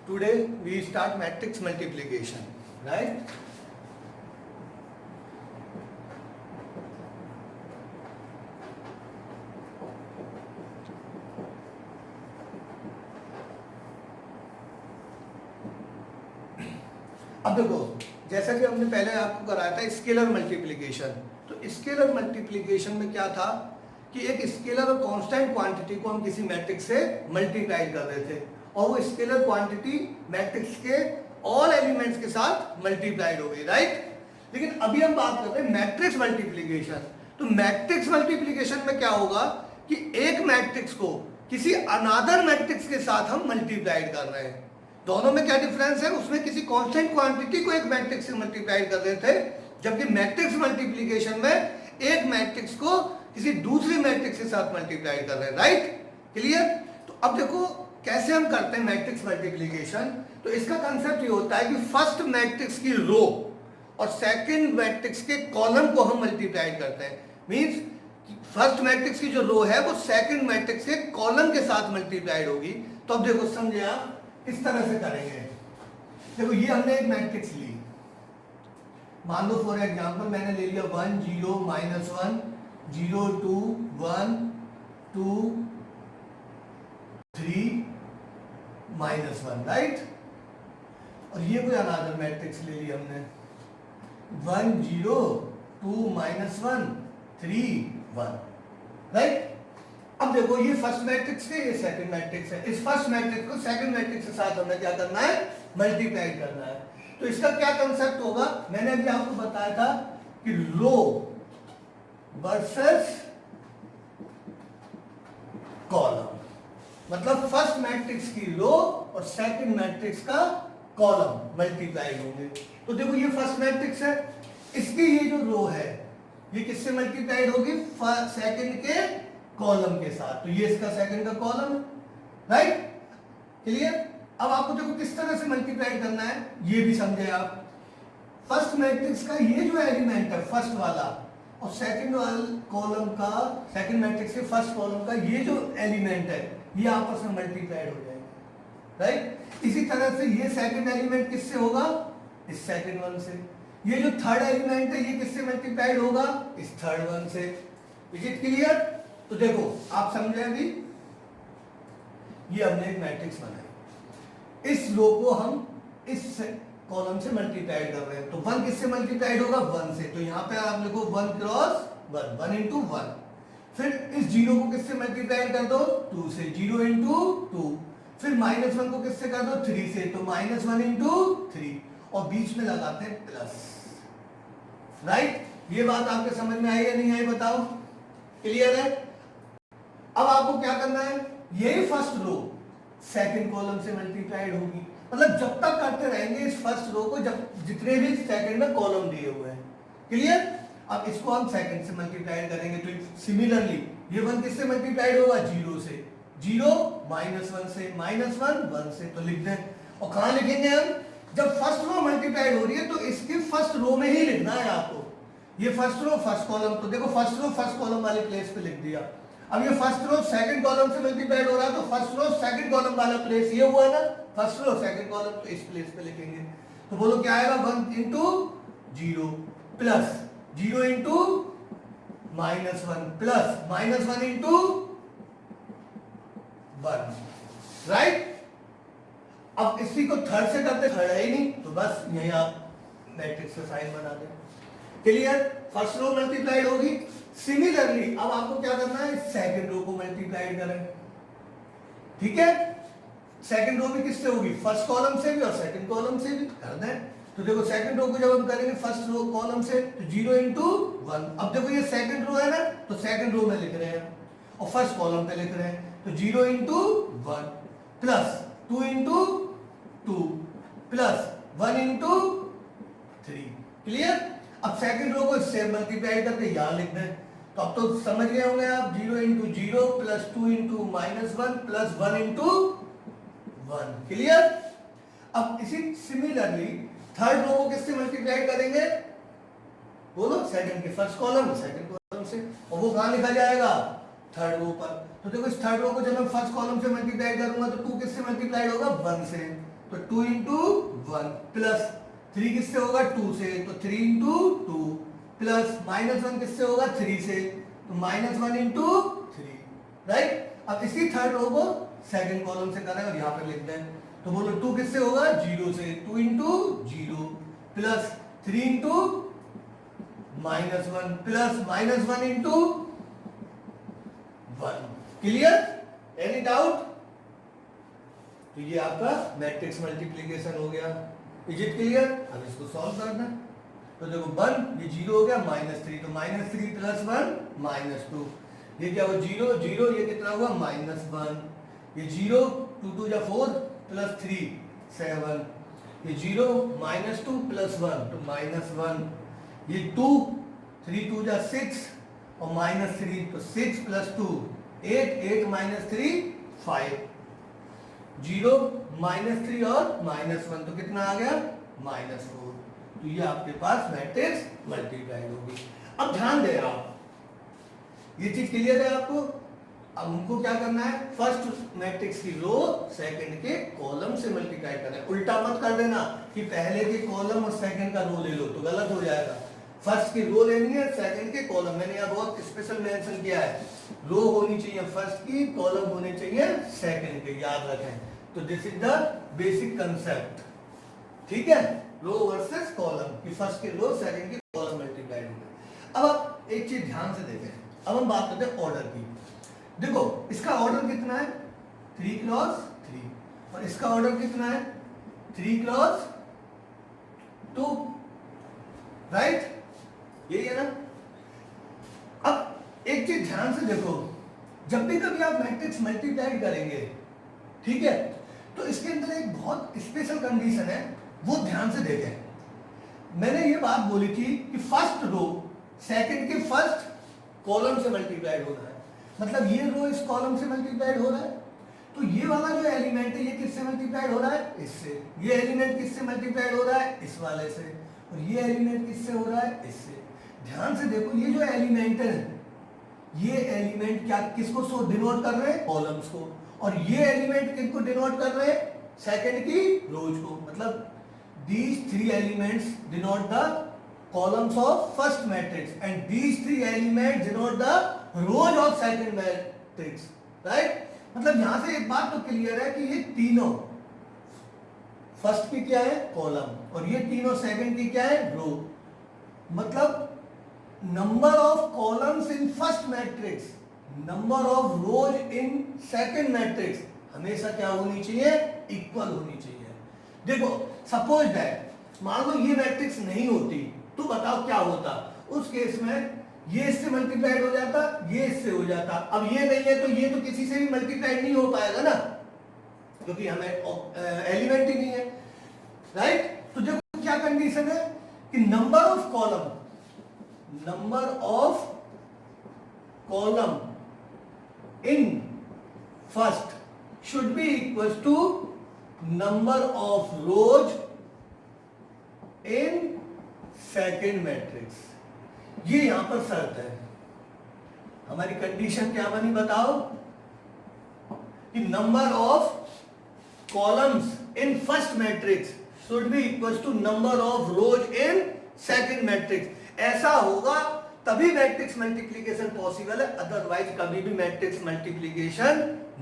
Today we start matrix multiplication, right? अब देखो, जैसा कि हमने पहले आपको कराया था स्केलर मल्टीप्लिकेशन, तो स्केलर मल्टीप्लिकेशन में क्या था कि एक स्केलर और कांस्टेंट क्वांटिटी को हम किसी मैट्रिक्स से मल्टीप्लाई कर रहे थे और वो स्केलर क्वांटिटी मैट्रिक्स के ऑल एलिमेंट्स के साथ मल्टीप्लाइड हो गई, राइट? लेकिन अभी हम बात कर रहे हैं मैट्रिक्स मल्टीप्लिकेशन। तो मैट्रिक्स मल्टीप्लिकेशन में क्या होगा कि एक मैट्रिक्स को किसी अनदर मैट्रिक्स के साथ हम मल्टीप्लाइड कर रहे हैं। दोनों में क्या डिफरेंस है? उसमें किसी कांस्टेंट क्वांटिटी को एक मैट्रिक्स से मल्टीप्लाई कर रहे थे, जबकि मैट्रिक्स मल्टीप्लिकेशन में एक मैट्रिक्स को किसी दूसरी मैट्रिक्स के साथ मल्टीप्लाई कर रहे हैं, राइट? क्लियर? तो अब देखो कैसे हम करते हैं मैट्रिक्स मल्टीप्लिकेशन। तो इसका कंसेप्ट ये होता है कि फर्स्ट मैट्रिक्स की रो और सेकंड मैट्रिक्स के कॉलम को हम मल्टीप्लाई करते हैं। मींस फर्स्ट मैट्रिक्स की जो रो है वो सेकंड मैट्रिक्स के कॉलम के साथ मल्टीप्लाइड होगी। तो अब देखो समझे आप, इस तरह से करेंगे। देखो ये हमने एक मैट्रिक्स ली, मान लो फॉर एग्जांपल मैंने ले लिया 1 0 -1 0 2 1 2 3 -1, राइट? और ये कोई अनदर मैट्रिक्स ले ली हमने 1 0 2 -1 3 1, राइट? अब देखो ये फर्स्ट मैट्रिक्स है, ये सेकंड मैट्रिक्स है। इस फर्स्ट मैट्रिक्स को सेकंड मैट्रिक्स के साथ हमें क्या करना है? मल्टीप्लाई करना है। तो इसका क्या कंसेप्ट होगा? मैंने अभी आपको बताया था कि रो वर्सेस कॉलम, मतलब फर्स्ट मैट्रिक्स की रो और सेकंड मैट्रिक्स का कॉलम मल्टीप्लाई होंगे। तो देखो ये फर्स्ट मैट्रिक्स है, इसकी ये जो रो है ये किससे मल्टीप्लाइड होगी? सेकंड के कॉलम के साथ। तो ये इसका सेकंड का कॉलम है, राइट? क्लियर? अब आपको देखो किस तरह से मल्टीप्लाई करना है ये भी समझे आप। फर्स्ट मैट्रिक्स का ये जो एलिमेंट है फर्स्ट वाला और सेकंड वाला कॉलम का, सेकंड मैट्रिक्स के फर्स्ट कॉलम का ये जो एलिमेंट है ये आपस में मल्टीप्लाइड हो जाएगा, राइट? इसी तरह से ये सेकंड एलिमेंट किससे होगा? इस सेकंड वन से। ये जो थर्ड एलिमेंट है ये किससे मल्टीप्लाइड होगा? इस थर्ड वन से। Is it clear? तो देखो आप समझे अभी, ये हमने एक मैट्रिक्स बनाई, इस रो को हम इस कॉलम से मल्टीप्लाइड कर रहे हैं। तो 1 किससे मल्टीप्लाइड होगा? 1 से। तो यहां पे आप लिखो 1 क्रॉस 1, 1 इंटू 1। फिर इस 0 को किससे मल्टीप्लाई कर दो? 2 से, 0 इंटू 2। फिर -1 को किससे कर दो? 3 से, तो -1 इंटू 3, और बीच में लगाते हैं प्लस, राइट? ये बात आपके समझ में आई या नहीं आई बताओ? क्लियर है? अब आपको क्या करना है? यही फर्स्ट रो सेकंड कॉलम से मल्टीप्लाइड होगी, मतलब जब तक करते रहेंगे इस फर्स्ट रो को, जब जितने भी सेकंड में कॉलम दिए हुए हैं। क्लियर? अब इसको हम सेकंड से मल्टीप्लाई करेंगे। तो सिमिलरली ये 1 किससे मल्टीप्लाइड होगा? 0 से, 0 -1 से, -1 1 से। तो लिख दें, और कहां लिखेंगे हम? जब फर्स्ट रो मल्टीप्लाइड हो रही है तो इसके फर्स्ट रो में ही लिखना है आपको। ये फर्स्ट रो फर्स्ट कॉलम, तो देखो फर्स्ट रो फर्स्ट कॉलम वाले प्लेस पे लिख दिया। अब ये फर्स्ट रो सेकंड कॉलम से मल्टीप्लाइड हो रहा है तो फर्स्ट रो सेकंड कॉलम वाला प्लेस ये हुआ ना, फर्स्ट रो सेकंड कॉलम, तो इस प्लेस पे लिखेंगे। तो बोलो क्या आएगा? 1 into 0 plus 0 into -1 plus -1 into 1, right? अब इसी को थर्ड से करते, थर्ड है ही नहीं, तो बस यही आप मैट्रिक्स का साइन बना दें। क्लियर? फर्स्ट रो मल्टीप्लाइड होगी। सिमिलरली अब आपको क्या करना है? सेकंड रो को मल्टीप्लाइड करें, ठीक है? सेकंड रो भी किससे होगी? फर्स्ट कॉलम से भी और सेकंड कॉलम से भी कर दें। तो देखो सेकंड रो को जब हम करेंगे फर्स्ट रो कॉलम से तो 0 इंटू 1। अब देखो ये सेकंड रो है ना, तो सेकंड रो में लिख रहे हैं और फर्स्ट कॉलम पे लिख रहे हैं, तो 0 into 1 plus 2 into 2 plus 1 into 3। Clear? अब सेकंड रो को इससे मल्टीप्लाई करके यहां लिख दें। तो अब तो समझ गए होंगे आप, 0 into 0 plus 2 into -1 plus 1 into 1। Clear? अब इसी सिमिलरली थर्ड रो को किससे मल्टीप्लाई करेंगे? बोलो, सेकंड के फर्स्ट कॉलम सेकंड कॉलम से, और वो कहां लिखा जाएगा? थर्ड रो पर। तो देखो इस थर्ड रो को जब मैं फर्स्ट कॉलम से मल्टीप्लाई करूंगा तो 2 किससे मल्टीप्लाई होगा? 1 से। तो 2 इंटू 1 प्लस 3 किससे होगा 2 से, तो 3 इंटू 2 प्लस -1 किससे होगा 3 से, तो -1 इंटू 3, राइट। अब इसी थर्ड रो को सेकंड कॉलम से करें और यहाँ पे लिख दें, तो बोलो 2 किससे होगा 0 से, 2 into 0 plus 3 into -1 plus -1 into 1। Clear? Any doubt? तो ये आपका मैट्रिक्स मल्टीप्लीकेशन हो गया। Is it clear? अब इसको सॉल्व करना है। तो देखो 1 ये 0 हो गया, -3 तो -3 प्लस 1 -2, ये क्या हुआ 0 0, ये कितना हुआ -1, ये 0 2 2 जा 4 प्लस 3 7, ये 0 -2 प्लस 1 तो -1, ये 2 3 2 जा 6 और -3 तो 6 प्लस 2 8 8 -3 5, 0 -3 और -1 तो कितना आ गया -4। तो ये आपके पास मैट्रिक्स मल्टीप्लाइड होगी। अब ध्यान दे आप, ये चीज क्लियर है आपको? अब हमको क्या करना है, फर्स्ट मैट्रिक्स की रो सेकंड के कॉलम से मल्टीप्लाई करना है। उल्टा मत कर देना कि पहले के कॉलम और सेकंड का रो ले लो, तो गलत हो जाएगा। फर्स्ट की रो लेनी है, सेकंड के कॉलम। मैंने यहाँ बहुत स्पेशल मेंशन किया है, रो होनी चाहिए फर्स्ट की, कॉलम होने चाहिए सेकंड के, याद रखें। तो this is the basic concept, ठीक है, रो वर्सेस कॉलम कि फर्स्ट के रो सेकंड के कॉलम मल्टीप्लाइड होंगे। अब आप एक चीज ध्यान से देखें, अब हम बात करते हैं ऑर्डर की। देखो इसका ऑर्डर कितना है 3 क्रॉस 3 और इसका ऑर्डर कितना है 3 क्रॉस 2, राइट? यही है ना? अब एक चीज ध्यान से देखो, जब भी कभी आप मैट्रिक्स मल्टीप्लाई करेंगे, ठीक है, तो इसके अंदर एक बहुत स्पेशल कंडीशन है, वो ध्यान से देखें। मैंने ये बात बोली थी कि फर्स्ट रो सेकंड के फर्स्ट कॉलम से मल्टीप्लाइड होना है, मतलब ये रो इस कॉलम से मल्टीप्लाइड हो रहा है, तो ये वाला जो एलिमेंट है ये किससे मल्टीप्लाइड हो रहा है, इससे। ये एलिमेंट किससे मल्टीप्लाइड हो रहा है, इस वाले से। और ये एलिमेंट किससे हो रहा है, इससे। ध्यान से देखो, ये जो एलिमेंट है, ये एलिमेंट क्या किसको डिनोट कर रहे हैं, कॉलम्स को, और ये एलिमेंट किसको डिनोट कर रहे हैं, सेकंड की रोज को। मतलब these 3 elements denote the columns of first matrix and these 3 elements denote the rows of second matrix, right? मतलब यहां से एक बात तो क्लियर है कि ये तीनों फर्स्ट की क्या है, कॉलम, और ये तीनों सेकंड की क्या है, रो। मतलब number of columns in first matrix, number of rows in second matrix हमेशा क्या होनी चाहिए, इक्वल होनी चाहिए। देखो सपोज दैट मान लो ये मैट्रिक्स नहीं होती, तो बताओ क्या होता। उस केस में ये इससे मल्टीप्लाइड हो जाता, ये इससे हो जाता। अब ये नहीं है तो ये तो किसी से भी मल्टीप्लाइड नहीं हो पाएगा ना, क्योंकि हमें एलिमेंट ही नहीं है, राइट? तो देखो क्या कंडीशन है कि number of column in first should be equal to number of rows in second matrix. ये यहां पर शर्त है। हमारी कंडीशन क्या बनी बताओ, कि number of columns in first matrix should be equal to number of rows in second matrix. ऐसा होगा तभी मैट्रिक्स मल्टीप्लिकेशन पॉसिबल है, अदरवाइज कभी भी मैट्रिक्स मल्टीप्लिकेशन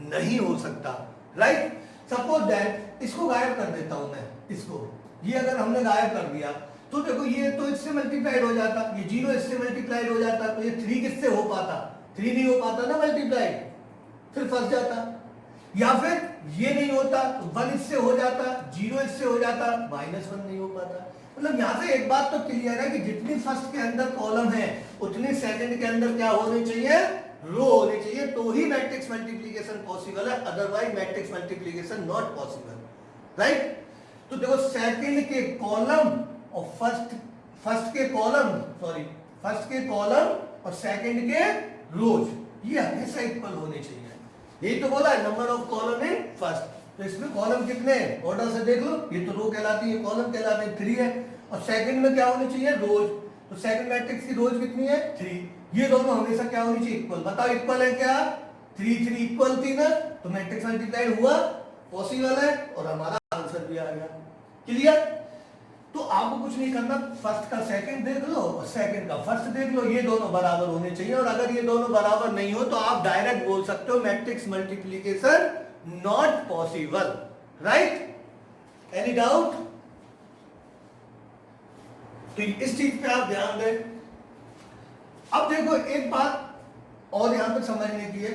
नहीं हो सकता, राइट? सपोज दैट इसको गायब कर देता हूं मैं, इसको, ये अगर हमने गायब कर दिया तो देखो ये तो इससे मल्टीप्लाइड हो जाता, ये 0 इससे मल्टीप्लाइड हो जाता, तो ये 3 किससे हो पाता, 3 नहीं हो पाता ना मल्टीप्लाइड, फिर फंस जाता। या फिर ये नहीं होता तो 1 इससे हो जाता, 0 इससे हो जाता, -1 नहीं हो पाता। मतलब यहां से एक बात तो क्लियर है कि जितनी फर्स्ट के अंदर कॉलम है उतनी सेकंड के अंदर क्या होने चाहिए, रो होनी चाहिए, तो ही मैट्रिक्स मल्टीप्लिकेशन पॉसिबल है, otherwise matrix multiplication not possible, right? तो देखो सेकंड के कॉलम और फर्स्ट के कॉलम और सेकंड के रोज, ये हमेशा इक्वल होने चाहिए। यही तो बोला है number of column in first. तो इसमें कॉलम कितने हैं, ऑर्डर से देख लो, ये तो रो कहलाती है, कॉलम कहलाते हैं 3 है, और सेकंड में क्या होनी चाहिए, रोज। तो सेकंड मैट्रिक्स की रोज कितनी है, 3। ये दोनों हमेशा क्या होनी चाहिए, इक्वल। बताओ इक्वल है क्या, 3 3 इक्वल थी ना, तो मैट्रिक्स मल्टीप्लाइड हुआ, पॉसिबल है, और हमारा आंसर भी आ गया। क्लियर? तो आपको कुछ नहीं करना, फर्स्ट का सेकंड देख लो और सेकंड का फर्स्ट देख लो, ये दोनों बराबर होने चाहिए। और अगर ये दोनों बराबर नहीं हो तो आप डायरेक्ट बोल सकते हो matrix multiplication not possible. Right? Any doubt? तो इस चीज पे आप ध्यान दें। अब देखो एक बात और यहां पर समझने की है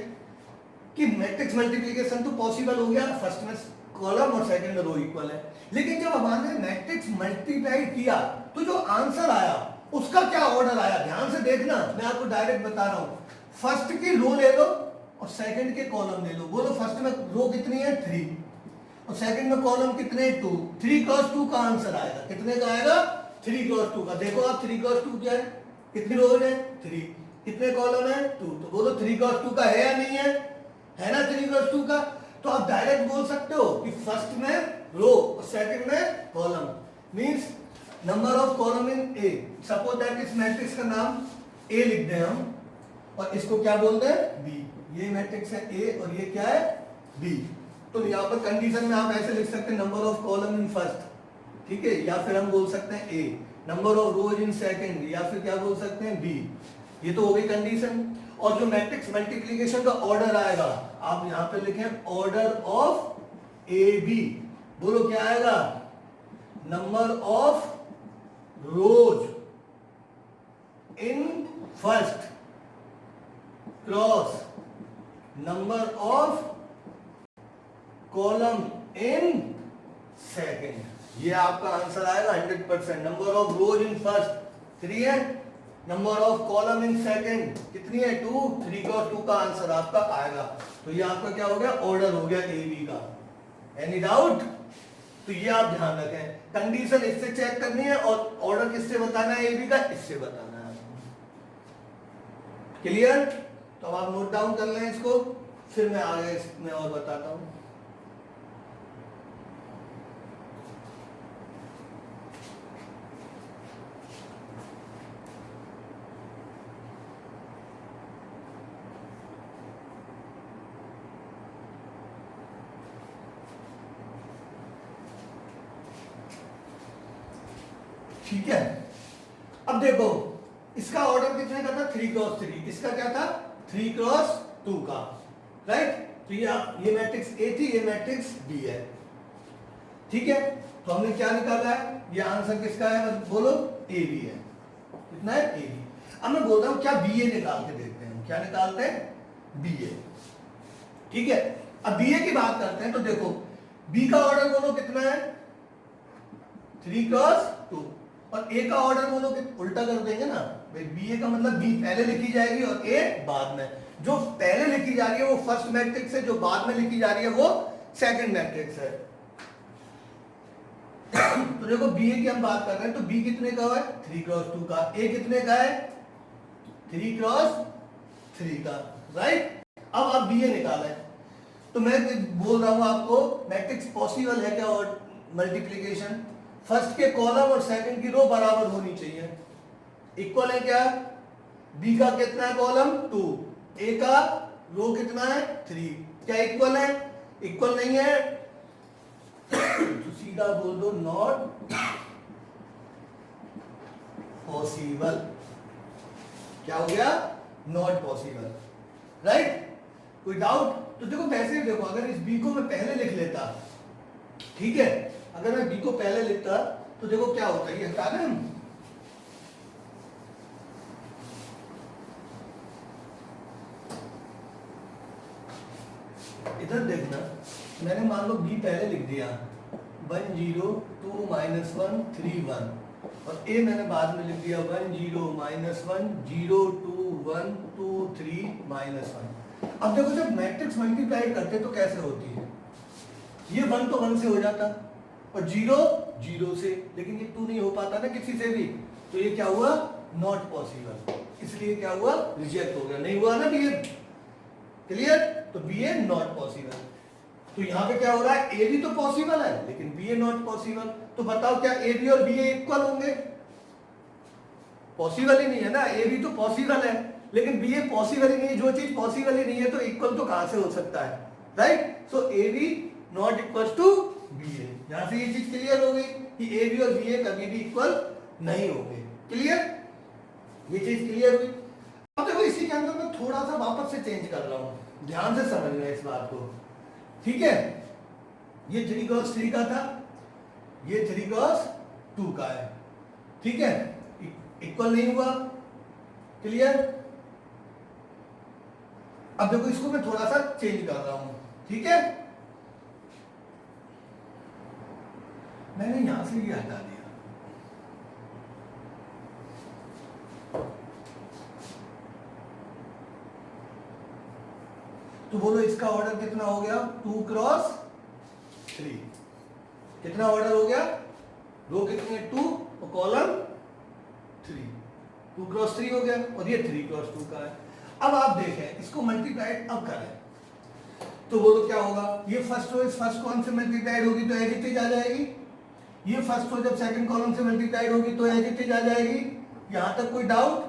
कि मैट्रिक्स मल्टीप्लिकेशन तो पॉसिबल हो गया, फर्स्ट में कॉलम और सेकंड में रो इक्वल है, लेकिन जब हमारे मैट्रिक्स मल्टीप्लाई किया तो जो आंसर आया उसका क्या ऑर्डर आया, ध्यान से देखना, मैं आपको डायरेक्ट बता रहा हूं। फर्स्ट की रो ले लो और सेकंड के कॉलम ले लो। बोलो फर्स्ट में रो कितनी है 3 और सेकंड में कॉलम कितने 2, 3 क्रॉस 2 का आंसर आएगा। कितने का आएगा? 3 क्रॉस 2 का। देखो आप 3 क्रॉस 2 क्या है, कितनी रोज है 3, कितने कॉलम है 2, तो बोलो 3 क्रॉस 2 का है या नहीं है ना 3 क्रॉस 2 का। तो आप डायरेक्ट बोल सकते हो कि फर्स्ट में रो और सेकंड में column, means number of column in A. Suppose that इस मैट्रिक्स का नाम ए लिख दें हम और इसको क्या बोलते हैं बी। ये मैट्रिक्स है ए और ये क्या है बी। तो यहां पर कंडीशन में आप ऐसे लिख सकते हैं number of column in first, ठीक है, या फिर हम बोल सकते हैं A, number of rows in second, या फिर क्या बोल सकते हैं बी। ये तो हो गई कंडीशन। और जो मैट्रिक्स मल्टीप्लिकेशन का ऑर्डर आएगा आप यहां पे लिखें ऑर्डर ऑफ ए बी। बोलो क्या आएगा? Number of rows in first cross number of column in second. ये आपका आंसर आएगा 100%। Number of rows in first 3 है, number of column in second कितनी है 2, 3 क्रॉस 2 का आंसर आपका आएगा। तो ये आपका क्या हो गया? ऑर्डर हो गया ए बी का। Any doubt? तो ये आप ध्यान रखें, कंडीशन इससे चेक करनी है और ऑर्डर किससे बताना है ए बी का, इससे बताना है। क्लियर? तो अब आप नोट डाउन कर लें इसको, फिर मैं आगे इसमें और बताता हूं। ठीक है, अब देखो इसका ऑर्डर कितने का था 3 क्रॉस 3, इसका क्या था 3 क्रॉस 2 का। राइट? तो ये मैट्रिक्स ए थी, ये मैट्रिक्स बी है। ठीक है, तो हमने क्या निकाला है? ये आंसर किसका है? बोलो ए बी है। कितना है? A B. अब मैं बोलता हूं क्या बी ए निकाल के देखते हैं। क्या निकालते हैं? बी ए। ठीक है, अब बी ए की बात करते हैं। तो देखो बी का ऑर्डर बोलो कितना है 3 क्रॉस 2 और ए का ऑर्डर बोलो कि उल्टा कर देंगे ना भाई, बी ए का मतलब बी पहले लिखी जाएगी और ए बाद में। जो पहले लिखी जा रही है वो फर्स्ट मैट्रिक्स है, जो बाद में लिखी जा रही है वो सेकंड मैट्रिक्स है। तो देखो बी ए की हम बात कर रहे हैं, तो बी कितने का है 3 क्रॉस 2 का, ए कितने का है 3 क्रॉस 3 का। राइट? अब आप बी ए निकाला है, तो मैं बोल रहा हूं आपको मैट्रिक्स पॉसिबल है क्या और मल्टीप्लीकेशन, फर्स्ट के कॉलम और सेकंड की रो बराबर होनी चाहिए। इक्वल है क्या? बी का कितना है कॉलम 2, ए का रो कितना है 3, क्या इक्वल है? इक्वल नहीं है तो सीधा बोल दो नॉट पॉसिबल। क्या हो गया? Not possible. राइट? कोई डाउट? तो देखो वैसे ही देखो, अगर इस बी को मैं पहले लिख लेता, ठीक है, अगर मैं बी को पहले लिखता तो देखो क्या होता है, ये हटा दें हम, इधर देखना, मैंने मान लो बी पहले लिख दिया 1 0 2 -1 3 1 और ए मैंने बाद में लिख दिया 1 0 -1 0 2 1 2 3 -1। अब देखो जब मैट्रिक्स मल्टीप्लाई करते तो कैसे होती है, ये 1 तो 1 से हो जाता और 0 0 से, लेकिन ये 2 नहीं हो पाता ना किसी से भी, तो ये क्या हुआ नॉट पॉसिबल, इसलिए क्या हुआ रिजेक्ट हो गया, नहीं हुआ ना बी ए। क्लियर? तो बी ए नॉट पॉसिबल। तो यहां पे क्या हो रहा है, ए भी तो पॉसिबल है लेकिन बी ए नॉट पॉसिबल। तो बताओ क्या ए बी और बी ए इक्वल होंगे? पॉसिबल ही नहीं है ना, ए भी तो पॉसिबल है लेकिन बी ए पॉसिबल ही नहीं है। जो चीज पॉसिबल ही नहीं है तो इक्वल तो कहां से हो सकता है? Right? So A B not equal to B A. यहां से ये चीज क्लियर हो गई कि ए बी और बी ए कभी भी इक्वल नहीं होंगे। क्लियर, ये चीज क्लियर हुई। अब देखो इसी के अंदर मैं थोड़ा सा वापस से चेंज कर रहा हूं, ध्यान से समझना इस बात को, ठीक है। ये 3 क्रॉस 3 का था, ये 3 क्रॉस 2 का है, ठीक है, इक्वल नहीं हुआ। क्लियर, अब देखो इसको मैं थोड़ा सा चेंज कर रहा हूं, ठीक है। मैंने यहां से ये हटा दिया, तो बोलो इसका ऑर्डर कितना हो गया, 2 क्रॉस 3। कितना ऑर्डर हो गया, रो कितनी है 2 और कॉलम 3, 2 क्रॉस 3 हो गया, और ये 3 क्रॉस 2 का है। अब आप देखें इसको मल्टीप्लाइड अब करें तो बोलो क्या होगा, ये फर्स्ट रो इस फर्स्ट कॉलम से मल्टीप्लाइड होगी तो एज इट इज आ जाएगी, ये फर्स्ट रो जब सेकंड कॉलम से मल्टीप्लाइड होगी तो एज इट इज आ जाएगी। यहां तक कोई डाउट,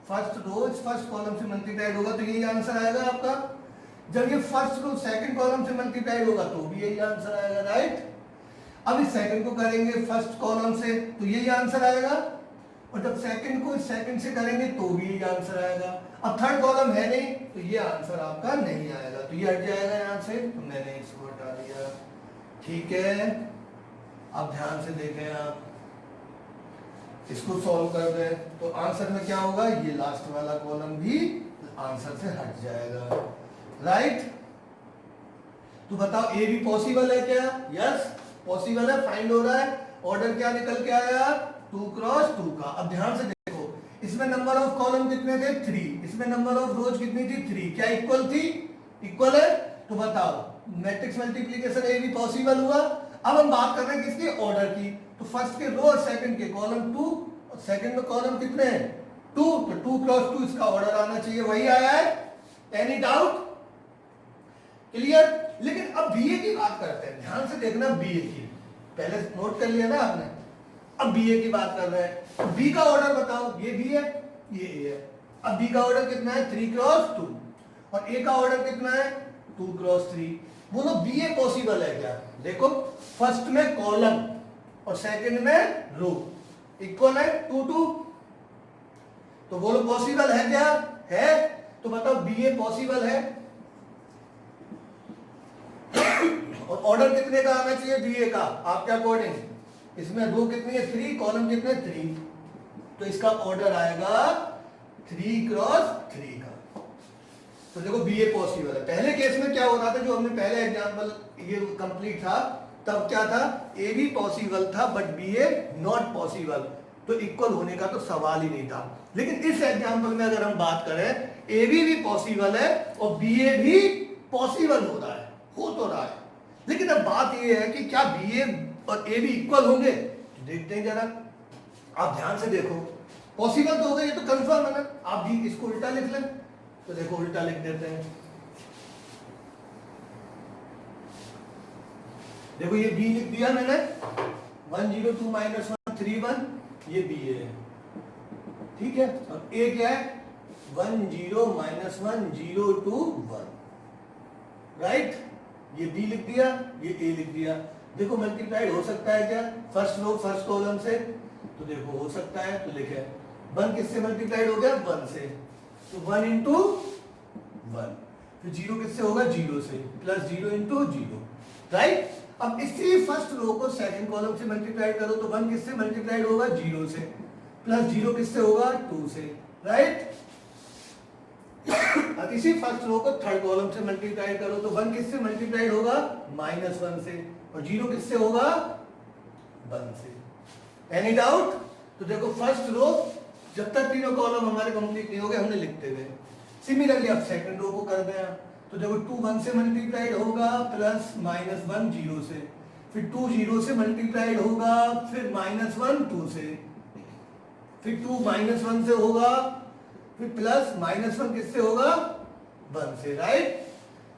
फर्स्ट रो इस फर्स्ट कॉलम से मल्टीप्लाइड होगा तो यही आंसर आएगा आपका। जब ये फर्स्ट रो सेकंड कॉलम से मल्टीप्लाइड होगा तो भी यही आंसर आएगा, राइट। अब इस सेकंड को करेंगे फर्स्ट कॉलम से तो यही आंसर आएगा, और जब सेकंड को इस सेकंड से करेंगे तो भी यही आंसर आएगा। अब थर्ड कॉलम है नहीं तो ये आंसर आपका नहीं आएगा, तो ये हट जाएगा यहां से, तो मैंने इसको हटा दिया, ठीक है। अब ध्यान से देखें आप, इसको सॉल्व कर दें तो आंसर में क्या होगा, ये लास्ट वाला कॉलम भी आंसर से हट जाएगा, राइट। तो बताओ ए भी पॉसिबल है क्या, यस पॉसिबल है, फाइंड हो रहा है। ऑर्डर क्या निकल के आया, 2 क्रॉस 2 का। अब ध्यान से देखो, इसमें नंबर ऑफ कॉलम कितने थे 3, इसमें नंबर ऑफ रोज कितनी थी 3, क्या इक्वल थी, इक्वल है। तो बताओ मैट्रिक्स मल्टीप्लिकेशन ए भी पॉसिबल हुआ। अब हम बात कर रहे हैं किसकी, ऑर्डर की। तो फर्स्ट के रो और सेकंड के कॉलम 2 और सेकंड में कॉलम कितने हैं 2, तो 2 क्रॉस 2 इसका ऑर्डर आना चाहिए, वही आया है। Any doubt, clear. लेकिन अब बीए की बात करते हैं, ध्यान से देखना बीए की, पहले नोट कर लिया ना आपने, अब बीए की बात कर रहे हैं। बी का ऑर्डर बताओ, ये बी है ये ए है। अब बी का ऑर्डर कितना है 3 क्रॉस 2 और ए का ऑर्डर कितना है 2 क्रॉस 3। बोलो बीए पॉसिबल है क्या, देखो फर्स्ट में कॉलम और सेकंड में रो इक्वल है 2 2, तो बोलो पॉसिबल है क्या, है। तो बताओ बीए पॉसिबल है, और ऑर्डर कितने का आना चाहिए बीए का आपके अकॉर्डिंग, इसमें रो कितनी है 3, कॉलम कितने 3, तो इसका ऑर्डर आएगा 3 क्रॉस 3 का। तो देखो बीए पॉसिबल है। पहले केस में क्या हो रहा था, जो हमने पहले एग्जांपल ये कंप्लीट था तब क्या था, ए भी पॉसिबल था बट बीए नॉट पॉसिबल, तो इक्वल होने का तो सवाल ही नहीं था। लेकिन इस एग्जांपल में अगर हम बात करें ए भी पॉसिबल है और बीए भी पॉसिबल हो रहा है, हो तो रहा है। लेकिन अब बात यह है कि क्या बीए और ए भी इक्वल होंगे, तो देखते हैं जरा, आप ध्यान से देखो। पॉसिबल तो होगा, ये तो कंफर्म है ना। आप भी इसको उल्टा लिख लें, तो देखो उल्टा लिख देते हैं। देखो ये बी लिख दिया मैंने, 102 -1 31, ये बी है, ठीक है। और ए क्या है 10 -1 0 2 1, राइट। ये बी लिख दिया, ये ए लिख दिया। देखो मल्टीप्लाइड हो सकता है क्या, फर्स्ट रो फर्स्ट कॉलम से, तो देखो हो सकता है, तो लिखे 1 किससे मल्टीप्लाइड हो गया 1 से, तो 1 इंटू 1, फिर 0 किससे होगा 0 से, प्लस 0 इंटू 0, राइट। अब इसी फर्स्ट रो को सेकंड कॉलम से मल्टीप्लाइड करो तो 1 किससे मल्टीप्लाइड होगा 0 से, प्लस 0 किससे होगा 2 से, राइट। अब इसी फर्स्ट रो को थर्ड कॉलम से मल्टीप्लाइड करो तो 1 किससे मल्टीप्लाइड होगा -1 से, और 0 किससे होगा 1 से। Any doubt. तो देखो फर्स्ट रो जब तक तीनों कॉलम हमारे कंप्लीट नहीं हो गए हमने लिखते हुए। सिमिलरली अब सेकंड रो को कर दें, तो देखो 2 1 से मल्टीप्लाइड होगा, प्लस -1 0 से, फिर 2 0 से मल्टीप्लाइड होगा, फिर -1 2 से, फिर 2 -1 से होगा, फिर प्लस -1 किससे होगा 1 से, राइट।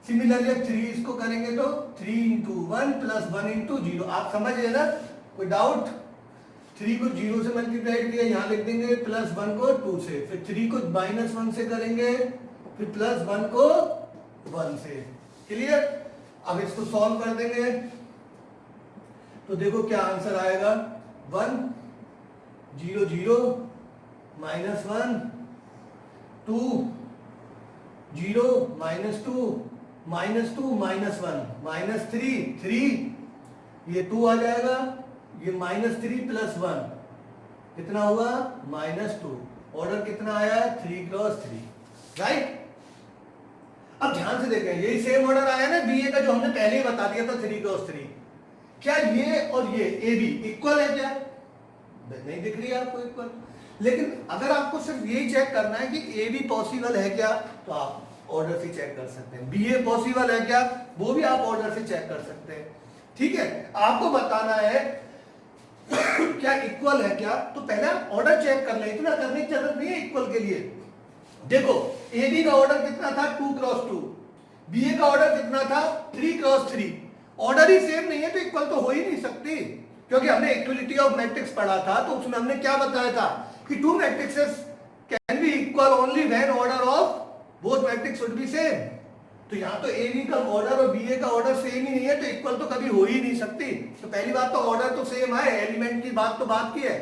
सिमिलरली अब 3 इसको करेंगे तो 3 इंटू 1 प्लस 1 इंटू 0, आप समझ गए ना, कोई डाउट। 3 को 0 से मल्टीप्लाइड किया, यहाँ लिख देंगे प्लस 1 को 2 से, फिर 3 को -1 से करेंगे, फिर प्लस 1 को 1 से, क्लियर। अब इसको सॉल्व कर देंगे तो देखो क्या आंसर आएगा, 1 0 0 -1 2 0 -2 -2 -1 -3 3, ये 2 आ जाएगा, ये -3 + 1 कितना हुआ -2। ऑर्डर कितना आया है 3 × 3, राइट। अब ध्यान से देखें, यही सेम ऑर्डर आया ना बीए का जो हमने पहले ही बता दिया था 3 × 3। क्या ये और ये ए बी इक्वल है क्या? नहीं दिख रही है आपको इक्वल। लेकिन अगर आपको सिर्फ यही चेक करना है कि ए बी पॉसिबल है क्या, तो आप ऑर्डर से चेक कर सकते हैं। बी ए पॉसिबल है क्या, वो भी आप ऑर्डर से चेक कर सकते हैं। ठीक है, आपको बताना है क्या इक्वल है क्या, तो पहले ऑर्डर चेक कर ले, इतना करने की जरूरत नहीं है इक्वल के लिए। देखो ए बी का ऑर्डर कितना था 2 × 2, बी ए का ऑर्डर कितना था 3 × 3। ऑर्डर ही सेम नहीं है तो इक्वल तो हो ही नहीं सकती, क्योंकि हमने इक्वलिटी ऑफ मैट्रिक्स पढ़ा था, तो उसमें हमने क्या बताया था कि two matrices can be equal only when order of both matrix would be same. तो यहाँ तो ए बी का ऑर्डर और बी ए का ऑर्डर सेम ही नहीं है, तो इक्वल तो कभी हो ही नहीं सकती। तो पहली बात तो ऑर्डर तो सेम है, एलिमेंट की बात तो बात की है।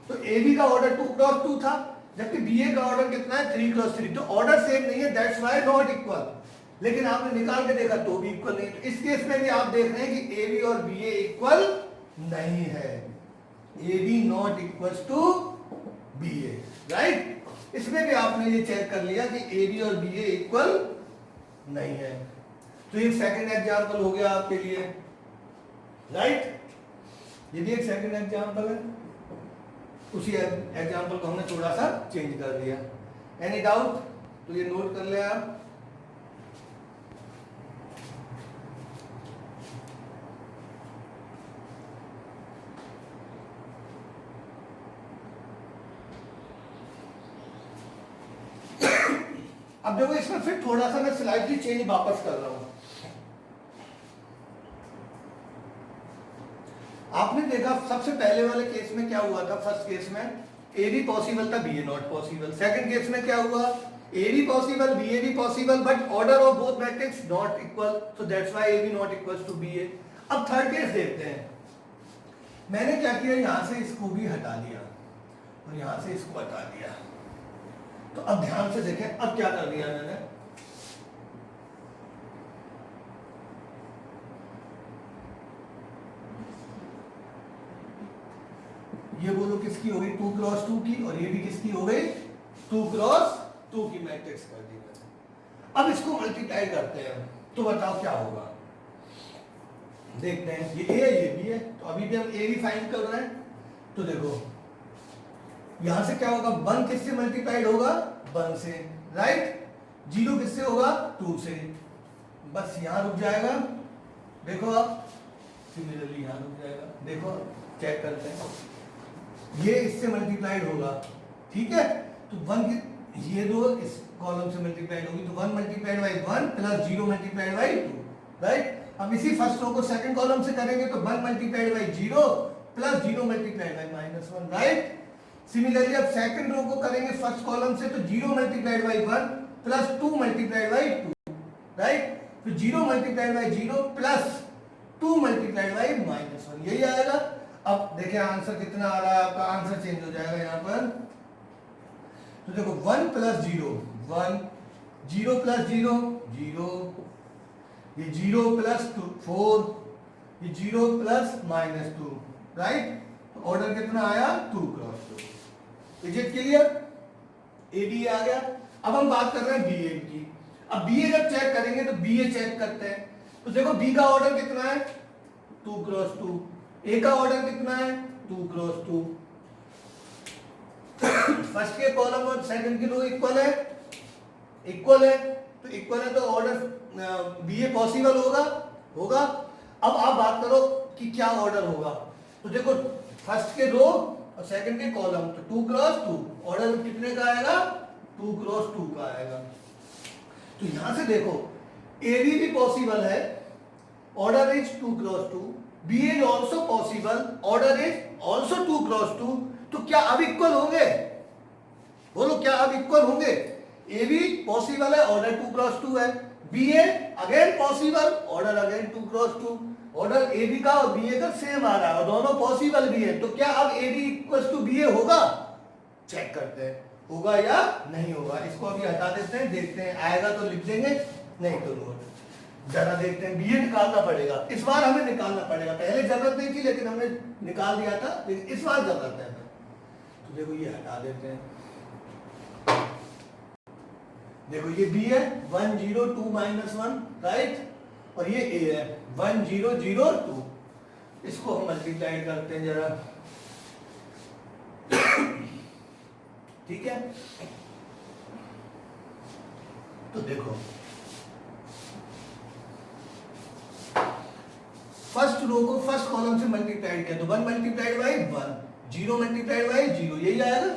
तो ए बी का ऑर्डर 2 × 2 था, जबकि बी ए का ऑर्डर कितना है 3 × 3, तो ऑर्डर सेम नहीं है, दैट्स व्हाई नॉट इक्वल। लेकिन आपने निकाल के देखा तो भी इक्वल नहीं। तो इस केस में भी आप देख रहे हैं कि ए बी और बी ए इक्वल नहीं है, A B not equals to B A, right. इसमें भी आपने ये चेक कर लिया कि ए बी और बी ए इक्वल नहीं है। तो एक सेकंड एग्जांपल हो गया आपके लिए, राइट। ये भी एक सेकंड एग्जांपल है, उसी एग्जांपल को हमने थोड़ा सा चेंज कर दिया। एनी डाउट तो ये नोट कर ले आप। अब देखो इसमें फिर थोड़ा सा मैं स्लाइडली चेंज वापस कर रहा हूं। आपने देखा सबसे पहले वाले केस में क्या हुआ था, फर्स्ट केस में ए बी पॉसिबल था, B A not possible. Second case में क्या हुआ, A B possible, B A B possible, but order of both matrix not equal, so that's why A B not equals to B A. अब third case देखते हैं। मैंने क्या किया, यहां से इसको भी हटा दिया और यहां से इसको हटा दिया। तो अब ध्यान से देखें, अब क्या कर दिया मैंने, ये बोलो किसकी हो गई 2 × 2 की, और ये भी किसकी हो गई 2 × 2 की मैट्रिक्स कर दी मैंने। अब इसको मल्टीप्लाई करते हैं, तो बताओ क्या होगा। देखते हैं, ये ए है ये बी है, तो अभी भी हम ए बी फाइंड कर रहे हैं। तो देखो यहां से क्या होगा, 1 किससे मल्टीप्लाइड होगा 1 से, राइट। 0 किससे होगा 2 से, बस यहां रुक जाएगा। देखो आप सिमिलरली यहां रुक जाएगा। देखो चेक करते हैं, ये इससे मल्टीप्लाइड होगा, ठीक है। तो 1 ये दो इस कॉलम से मल्टीप्लाइड होगी, तो 1 × 1 प्लस 0 × 2, राइट। अब इसी फर्स्ट रो को सेकंड कॉलम से करेंगे तो 1 × 0 प्लस 0 × -1, राइट। सिमिलरली अब सेकंड रो को करेंगे फर्स्ट कॉलम से, तो 0 × 1 प्लस 2 × 2, राइट। फिर 0 × 0 प्लस 2 × -1, यही आएगा। अब देखिए आंसर कितना आ रहा है आपका, आंसर चेंज हो जाएगा यहाँ पर। तो देखो 1 + 0 1, 0 + 0 0, ये 0 + 2 4, ये 0 + -2, राइट। तो ऑर्डर कितना आया 2 × 2। Is it clear? A B आ गया। अब हम बात कर रहे हैं बी ए की। अब बी ए जब चेक करेंगे तो बी ए चेक करते हैं। तो देखो बी का ऑर्डर कितना है 2 × 2, ए का ऑर्डर कितना है 2 × 2। फर्स्ट के कॉलम और सेकंड की रो इक्वल है, इक्वल है, तो इक्वल है तो ऑर्डर बी ए पॉसिबल होगा, होगा। अब आप बात करो कि क्या ऑर्डर होगा। तो देखो फर्स्ट के रो और सेकंड के कॉलम, तो 2 × 2, ऑर्डर कितने का आएगा 2 × 2 का आएगा। तो यहां से देखो ए बी भी पॉसिबल है, order is 2 × 2, B is also possible, order is also 2 × 2। तो क्या अब इक्वल होंगे, बोलो क्या अब इक्वल होंगे। ए बी पॉसिबल है, ऑर्डर 2 × 2 है, B A again possible, order again 2 × 2, order A B का और बी ए का सेम आ रहा है और दोनों पॉसिबल भी है, तो क्या अब A B equal to B A होगा? चेक करते हैं होगा या नहीं होगा। इसको अभी हटा देते हैं, देखते हैं आएगा तो लिख देंगे, नहीं तो नोट। जरा देखते हैं, बी ए निकालना पड़ेगा इस बार, हमें निकालना पड़ेगा। पहले जरूरत नहीं थी लेकिन हमने निकाल दिया था, लेकिन इस बार जरूरत है। तो देखो ये हटा देते हैं, देखो ये बी है 1 0 2 -1 राइट, और ये ए है 1 0 0 2। इसको हम मल्टीप्लाई करते हैं जरा, ठीक है। तो देखो फर्स्ट रो को फर्स्ट कॉलम से मल्टीप्लाइड किया तो 1 मल्टीप्लाइड बाई 1, 0 मल्टीप्लाइड बाई 0, यही आएगा।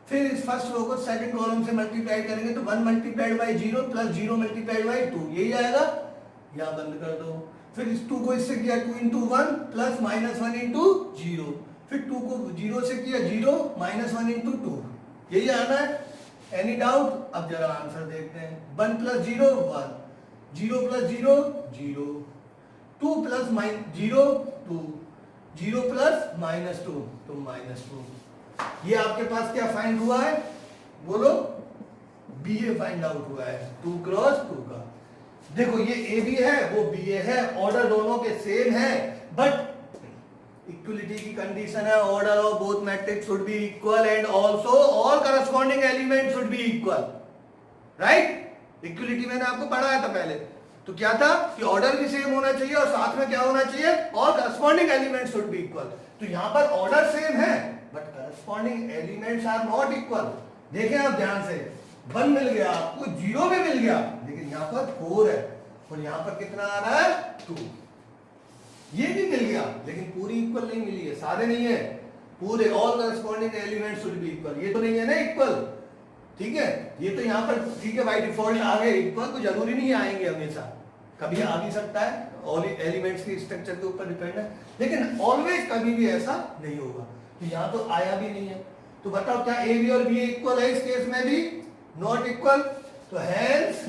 फिर इस फर्स्ट रो को सेकंड कॉलम से मल्टीप्लाइड करेंगे तो 1 multiplied by 0 plus 0 multiplied by 2, यही आएगा। यहां बंद कर दो। फिर इस 2 को इससे किया 2 into 1 प्लस -1 into 0, फिर 2 को 0 से किया 0 -1 into 2, यही आना है। Any doubt? अब जरा आंसर देखते हैं। 1 प्लस 0 1, 0 प्लस 0 0, 2 प्लस 0 2, 0 प्लस -2 तो -2। ये आपके पास क्या फाइंड हुआ है? बोलो, बी ए फाइंड आउट हुआ है 2 क्रॉस 2 का। देखो ये ए बी है, वो बी ए है, ऑर्डर दोनों के सेम है, बट इक्वलिटी की कंडीशन है order of both matrix should be equal and also all corresponding element should be equal, right. Equality मैंने आपको पढ़ाया था पहले, तो क्या था कि ऑर्डर भी सेम होना चाहिए और साथ में क्या होना चाहिए, all corresponding element should be equal. तो यहां पर ऑर्डर सेम है but corresponding elements are not equal. देखें आप ध्यान से, 1 मिल गया आपको, 0 भी मिल गया, लेकिन यहां पर 4 है और यहां पर कितना आ रहा है 2। ये भी मिल गया लेकिन पूरी इक्वल नहीं मिली है, सारे नहीं है पूरे, all corresponding elements should be equal. ये तो नहीं है ना इक्वल, ठीक है। ये तो यहां पर ठीक है बाय डिफॉल्ट आ गए इक्वल, तो जरूरी नहीं आएंगे हमेशा, कभी आ भी सकता है, ऑल एलिमेंट्स की स्ट्रक्चर के ऊपर डिपेंड है, लेकिन ऑलवेज कभी भी ऐसा नहीं होगा। तो यहां तो आया भी नहीं है, तो बताओ क्या ए बी और बी इक्वल है? इस केस में भी नॉट इक्वल। तो हेंस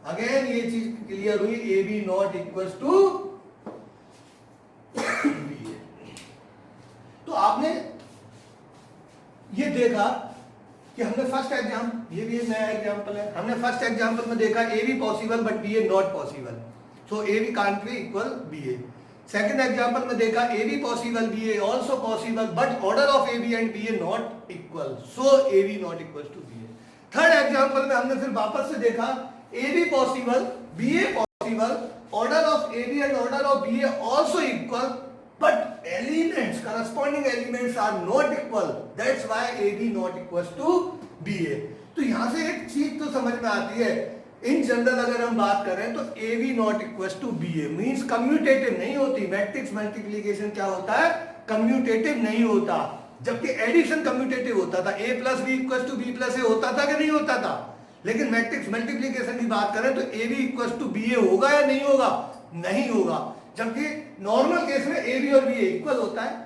अगेन ये चीज क्लियर हुई, A B not equal to B A. तो आपने ये देखा कि हमने फर्स्ट एग्जाम्पल, ये भी एक नया एग्जाम्पल है, हमने फर्स्ट एग्जाम्पल में देखा A B possible but B A not possible, so A B can't be equal B A. Second example में देखा A B possible B A also possible but order of A B and B A not equal, so A B not equal to B A. Third example में हमने फिर वापस से देखा A B possible B A possible, order of A B and order of B A also equal but elements, corresponding elements are not equal, that's why AB not equals to BA। तो यहां से एक चीज तो समझ में आती है, इन जनरल अगर हम बात करें तो AB not equals to BA means commutative नहीं होती। मैट्रिक्स मल्टीप्लिकेशन क्या होता है? कम्यूटेटिव नहीं होता, जबकि एडिशन कम्यूटेटिव होता था। A plus B equals to B plus A होता था कि नहीं होता था? लेकिन मैट्रिक्स मल्टीप्लिकेशन की बात करें तो AB इक्वल्स टू BA होगा या नहीं होगा? नहीं होगा। जबकि नॉर्मल केस में ए बी और बी ए इक्वल होता है,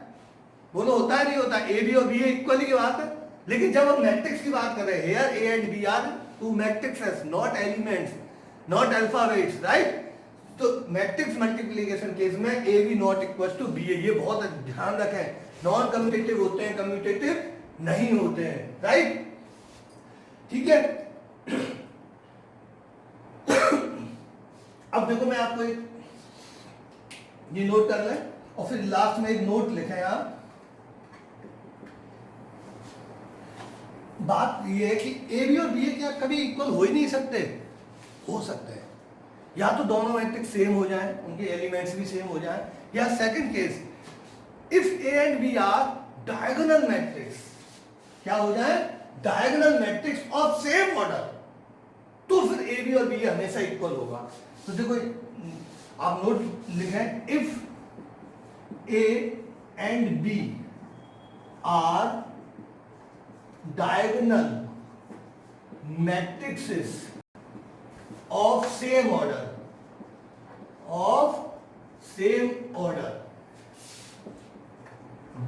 बोलो होता है नहीं होता? ए बी और बी ए इक्वल ही बात है। लेकिन जब हम मैट्रिक्स की बात कर रहे हैं, here A and B are two matrices not elements not alphabets, right. तो मैट्रिक्स मल्टीप्लिकेशन केस में A B not equal to B A, ये बहुत ध्यान रखें, नॉन कम्यूटेटिव होते हैं, कम्यूटेटिव नहीं होते हैं, राइट, ठीक है। अब देखो मैं आपको एक ये नोट कर लें और फिर लास्ट में एक नोट लिखें आप। बात ये है कि ए बी और बी ए क्या कभी इक्वल हो ही नहीं सकते? हो सकते हैं, या तो दोनों मैट्रिक्स सेम हो जाएं, उनके एलिमेंट्स भी सेम हो जाएं, या second case if A and B are diagonal matrix, क्या हो जाए? Diagonal matrix of same order, तो फिर ए बी और बी ए हमेशा इक्वल होगा। तो देखो आप नोट लिखें, if A and B are diagonal matrices of same order,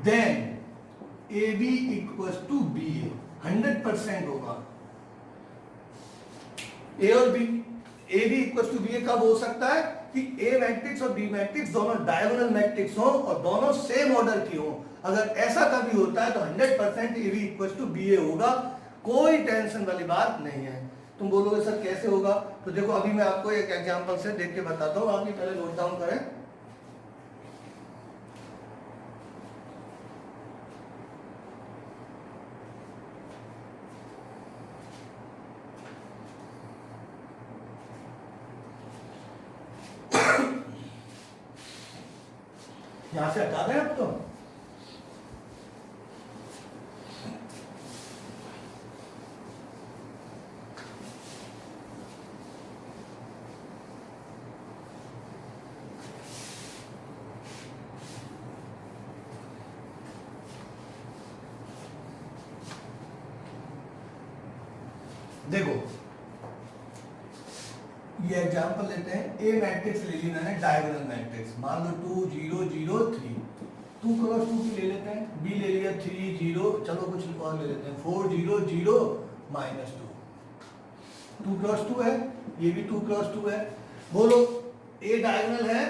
then A B equals to B A 100% होगा। ए और B, A B equals to B A कब हो सकता है? कि ए मैट्रिक्स और बी मैट्रिक्स दोनों डायगोनल मैट्रिक्स हो और दोनों सेम ऑर्डर की हो। अगर ऐसा कभी होता है तो 100% A B equal to B A होगा, कोई टेंशन वाली बात नहीं है। तुम बोलोगे सर कैसे होगा, तो देखो अभी मैं आपको एक एग्जांपल से देख के बताता हूँ, आप ये पहले नोट डाउन करें। यहां से हटा दें अब तो। देखो ये एग्जांपल लेते हैं, ए मैट्रिक्स ले ली मैंने डायगोनल मैट्रिक्स, मान लो 2 0 0 3, 2 क्रॉस 2 की ले लेते हैं, बी ले लिया 3 0, चलो कुछ और ले लेते हैं 4 0 0 -2, 2 क्रॉस 2 है, ये भी 2 क्रॉस 2 है। बोलो ए डायगोनल है,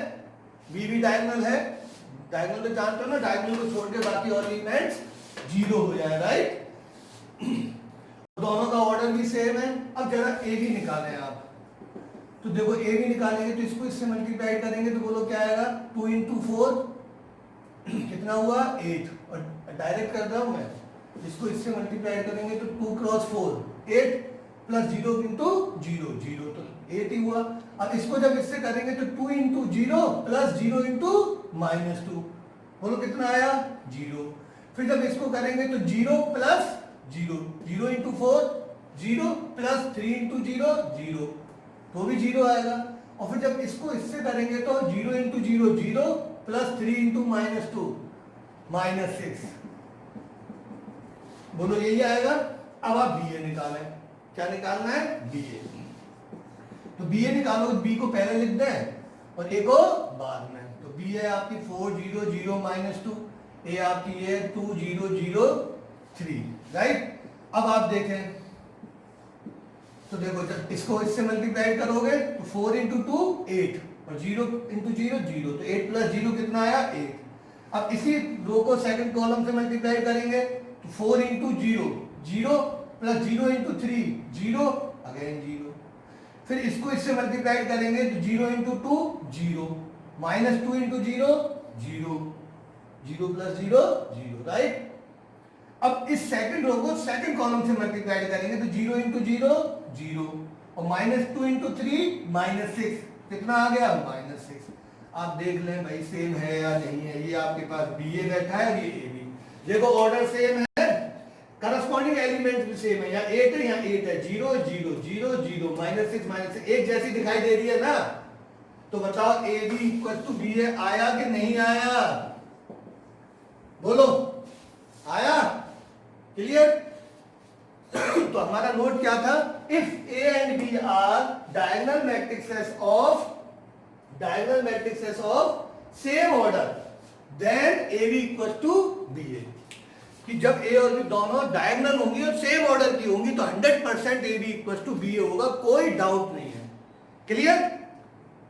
बी भी डायगोनल है, डायगोनल तो जानते हो ना, डायगोनल को छोड़ के बाकी और एलिमेंट्स 0 हो जाए, राइट। दोनों का ऑर्डर भी सेम है। अब जरा ए भी निकालें आप, तो देखो ए भी निकालेंगे तो इसको इससे मल्टीप्लाई करेंगे तो बोलो क्या आएगा, 2 × 4 कितना हुआ 8, और डायरेक्ट कर रहा हूं मैं, इसको इससे मल्टीप्लाई करेंगे तो 2 क्रॉस 4 8 प्लस 0 × 0 0, तो 8 ही हुआ। अब इसको जब इससे करेंगे तो 2 × 0 प्लस 0 × -2, बोलो कितना आया 0। फिर जब इसको करेंगे तो 0 प्लस 0, 0 × 4 0 प्लस 3 × 0 0, तो भी 0 आएगा। और फिर जब इसको इससे करेंगे तो 0 × 0 0 प्लस 3 × -2 -6, बोलो यही आएगा। अब आप बी ए निकालें, क्या निकालना है बी ए, तो बी ए निकालो, बी को पहले लिख दें और ए को बाद में, तो बी ए आपकी 4 0 0 -2, ए आपकी ये 2 0 0 3, राइट। अब आप देखें तो देखो जब इसको इससे मल्टीप्लाई करोगे तो 4 × 2 8 और 0 × 0 0, तो 8 प्लस 0 कितना आया 8। अब इसी रो को सेकंड कॉलम से मल्टीप्लाई करेंगे तो 4 × 0 0 प्लस 0 × 3 0 अगेन 0, फिर इसको इससे मल्टीप्लाई करेंगे तो 0 × 2 0 -2 × 0 0 0 प्लस 0 0, राइट। अब इस सेकंड रो को सेकंड कॉलम से मल्टीप्लाई करेंगे तो 0 × 0 0 और -2 × 3 -6, कितना आ गया -6। आप देख लें भाई सेम है या नहीं है, ये आपके पास बी ए बैठा है और ये ए बी, देखो ऑर्डर सेम है, करस्पॉन्डिंग एलिमेंट भी सेम है, या 8 है या 8 है, 0 0 0 0 -6 -6 एक जैसी दिखाई दे रही है ना, तो बताओ A B equal to B A आया कि नहीं आया, बोलो आया, क्लियर। तो हमारा नोट क्या था, if A and B are diagonal matrices of same order then A B equal to B A, कि जब ए और बी दोनों डायगोनल होंगी और सेम ऑर्डर की होंगी तो 100% A B equal to B A होगा, कोई डाउट नहीं है, क्लियर,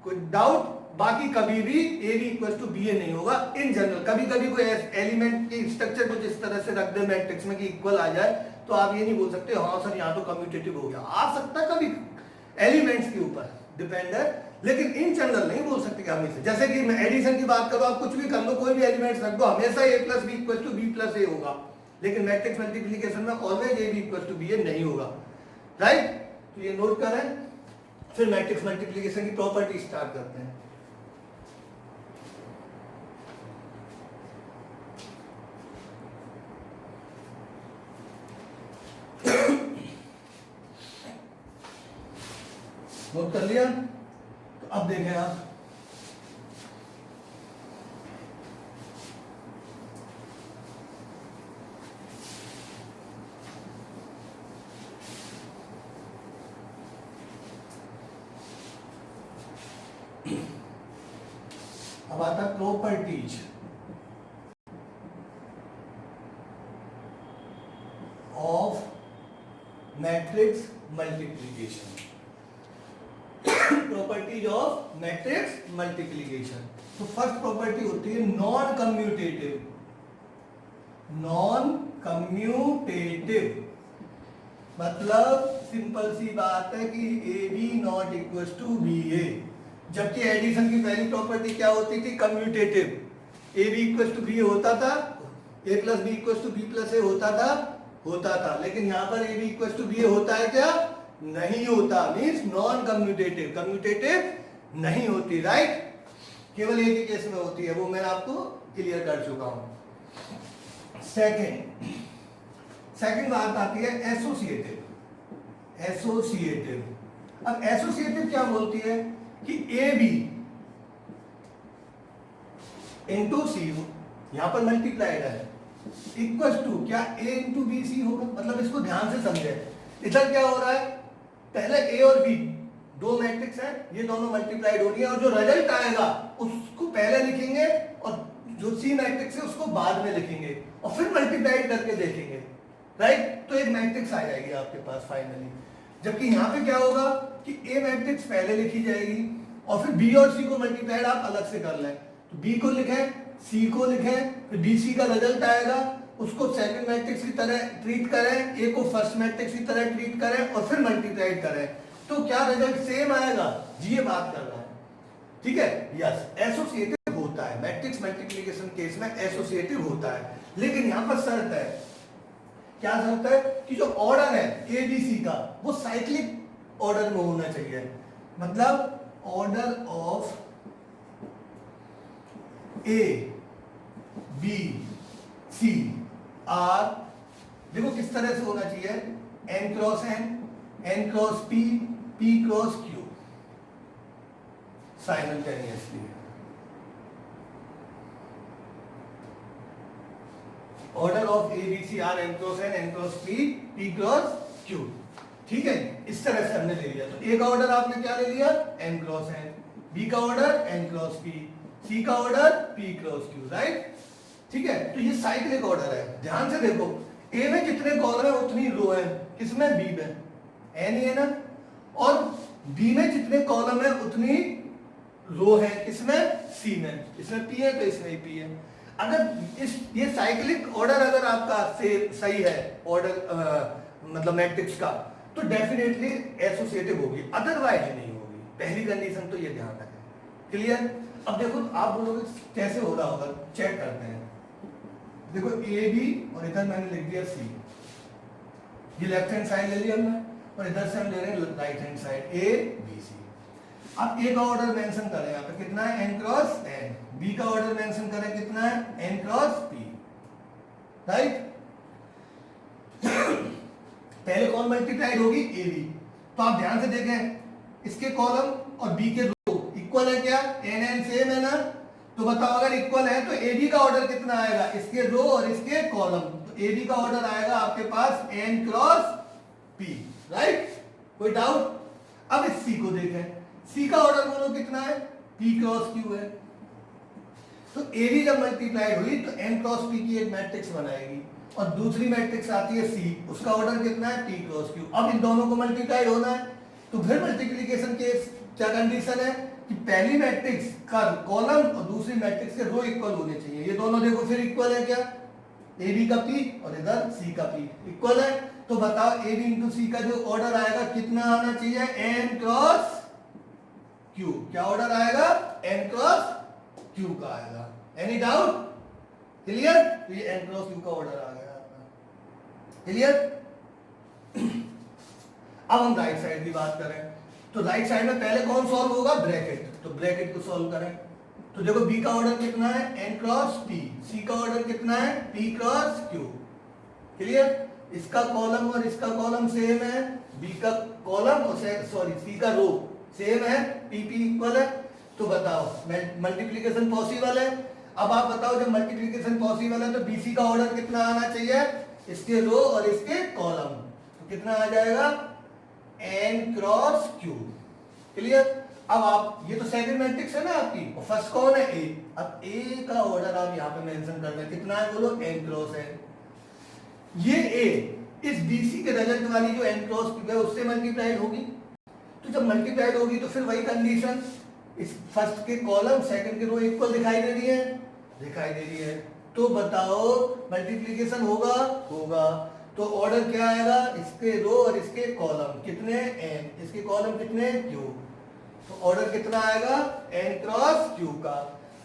कोई डाउट। बाकी कभी भी A B equal to B A नहीं होगा इन जनरल। कभी कभी कोई एलिमेंट की स्ट्रक्चर कुछ इस तरह से रख दे मैट्रिक्स में कि इक्वल आ जाए, तो आप ये नहीं बोल सकते हाँ सर यहाँ तो कम्यूटेटिव हो गया, आ सकता है कभी एलिमेंट्स के ऊपर डिपेंड है, लेकिन इन जनरल नहीं बोल सकते कि हमेशा। जैसे कि मैं एडिशन की बात करूँ, आप कुछ भी कर लो, कोई भी एलिमेंट्स रख दो, हमेशा A plus B equal to B plus A होगा, लेकिन मैट्रिक्स मल्टीप्लीकेशन में always A B equal to B A नहीं होगा, राइट। तो ये नोट करें, फिर मैट्रिक्स मल्टीप्लीकेशन की प्रॉपर्टी स्टार्ट करते हैं। नोट कर लिया, तो अब देखें आप, अब आता है properties of matrix multiplication. Properties of matrix multiplication. तो फर्स्ट प्रॉपर्टी होती है नॉन कम्यूटेटिव। नॉन कम्यूटेटिव मतलब सिंपल सी बात है कि A B not equal to B A. जबकि एडिशन की पहली प्रॉपर्टी क्या होती थी? Commutative. A B equal to B होता था, A plus B equal to B plus A होता था। लेकिन यहाँ पर A B equal to B होता है क्या? नहीं होता। Means non commutative. कम्यूटेटिव नहीं होती, राइट? केवल एक ही केस में होती है, वो मैंने आपको क्लियर कर चुका हूं। सेकंड बात आती है एसोसिएटिव। अब एसोसिएटिव क्या बोलती है कि ए बी इंटू सी, यहां पर मल्टीप्लाइड है, इक्वल टू क्या? ए इंटू बी सी होगा। मतलब इसको ध्यान से समझे। इधर क्या हो रहा है? पहले ए और बी दो मैट्रिक्स है, ये दोनों मल्टीप्लाइड हो रही है, और जो रिजल्ट आएगा उसको पहले लिखेंगे और जो सी मैट्रिक्स है उसको बाद में लिखेंगे और फिर मल्टीप्लाइड करके देखेंगे, राइट? तो एक मैट्रिक्स आ जाएगी आपके पास फाइनली। जबकि यहाँ पे क्या होगा कि ए मैट्रिक्स पहले लिखी जाएगी और फिर बी और सी को मल्टीप्लाइड आप अलग से कर लें। तो बी को लिखें, सी को लिखें, फिर बी सी का रिजल्ट आएगा, उसको सेकंड मैट्रिक्स की तरह ट्रीट करें, ए को फर्स्ट मैट्रिक्स की तरह ट्रीट करें और फिर मल्टीप्लाइड करें। तो क्या रिजल्ट सेम आएगा? जी ये बात कर रहा है, ठीक है? यस, एसोसिएटिव होता है मैट्रिक्स मल्टीप्लिकेशन केस में, एसोसिएटिव होता है। लेकिन यहाँ पर शर्त है, क्या शर्त है? कि जो ऑर्डर है ए बी सी का वो साइक्लिक ऑर्डर में होना चाहिए। मतलब order of A B C are, देखो किस तरह से होना चाहिए, N cross N, N cross P, P cross Q, simultaneously. Order of A B C are N cross N, N cross P, P cross Q, ठीक है? इस तरह से हमने ले लिया। तो ए का ऑर्डर आपने क्या ले लिया? एन क्रॉस एन, बी का ऑर्डर एन क्रॉस पी, सी का order P cross Q, right? ठीक है? तो ये साइक्लिक ऑर्डर है। ध्यान से देखो, ए में कितने कॉलम है उतनी रो है, किसमें? बी में, एन ही है ना, और बी में जितने कॉलम है उतनी रो है, किसमें? सी में। इसमें पी है तो इसमें पी है। अगर ये साइक्लिक ऑर्डर अगर आपका सही है ऑर्डर मतलब मैट्रिक्स का, तो डेफिनेटली एसोसिएटिव होगी, अदरवाइज नहीं होगी। पहली कंडीशन तो ये ध्यान रखें। क्लियर? अब देखो आप बोलोगे कैसे हो रहा होगा, चेक करते हैं। देखो ए बी और इधर मैंने लिख दिया सी, ये लेफ्ट हैंड साइड ले लिया हमने और इधर से हम ले रहे हैं right hand side, A B C. अब ए का ऑर्डर मेंशन करें, यहाँ पे कितना है? N cross N. बी का ऑर्डर मेंशन करें, कितना है? N cross P, right? पहले कौन मल्टीप्लाइड होगी? A B. तो आप ध्यान से देखें, इसके कॉलम और बी के रो इक्वल है क्या? एन एन सेम है ना? तो बताओ अगर इक्वल है तो ए बी का ऑर्डर कितना आएगा? इसके रो और इसके कॉलम। तो ए बी का ऑर्डर आएगा आपके पास एन क्रॉस पी, राइट? कोई डाउट? अब इस सी को देखें, सी का ऑर्डर बोलो कितना है? पी क्रॉस क्यू है। तो ए बी जब मल्टीप्लाइड हुई तो एन क्रॉस पी की एक मैट्रिक्स बनाएगी और दूसरी मैट्रिक्स आती है सी, उसका ऑर्डर कितना है? P cross Q. अब इन दोनों को मल्टीप्लाइड होना है, तो फिर मल्टीप्लिकेशन के क्या कंडीशन है कि पहली मैट्रिक्स का कॉलम और दूसरी मैट्रिक्स के रो इक्वल होने चाहिए। ये दोनों देखो फिर इक्वल है क्या? ए बी का पी और इधर सी का पी इक्वल है। तो बताओ ए बी इंटू सी का जो ऑर्डर आएगा कितना आना चाहिए? N cross Q. क्या ऑर्डर आएगा? एन क्रॉस क्यू का आएगा। Any doubt? क्लियर? तो ये एन क्रॉस क्यू का ऑर्डर आ गया आपका। क्लियर? अब हम राइट साइड की बात करें तो राइट साइड में पहले कौन सॉल्व होगा? ब्रैकेट। तो ब्रैकेट को सॉल्व करें तो देखो बी का ऑर्डर कितना है? N cross P. सी का ऑर्डर कितना है? P cross Q. क्लियर? इसका कॉलम और इसका कॉलम सेम है, बी का कॉलम और सी का रो सेम है, पी पी इक्वल है। तो बताओ मल्टीप्लिकेशन पॉसिबल है। अब आप बताओ जब मल्टीप्लिकेशन पॉसिबल है तो बीसी का ऑर्डर कितना आना चाहिए? इसके रो और इसके कॉलम। तो कितना आ जाएगा? N cross Q. क्लियर? अब आप ये तो सेकंड मैट्रिक्स है ना आपकी, और फर्स्ट कौन है? ए। अब ए का ऑर्डर आप यहाँ पे मेंशन कर दें, कितना है बोलो? N cross N. ये ए इस बीसी के रिजल्ट वाली जो एन क्रॉस क्यू है उससे मल्टीप्लाइड होगी। तो तो जब मल्टीप्लाइड होगी तो फिर वही कंडीशन, इस फर्स्ट के कॉलम सेकंड के रो इक्वल दिखाई दे रही है, दिखाई दे रही है। तो बताओ मल्टीप्लिकेशन होगा, होगा। तो ऑर्डर क्या आएगा, इसके रो और इसके कॉलम कितने n, इसके कॉलम कितने q, तो ऑर्डर कितना आएगा n क्रॉस q का।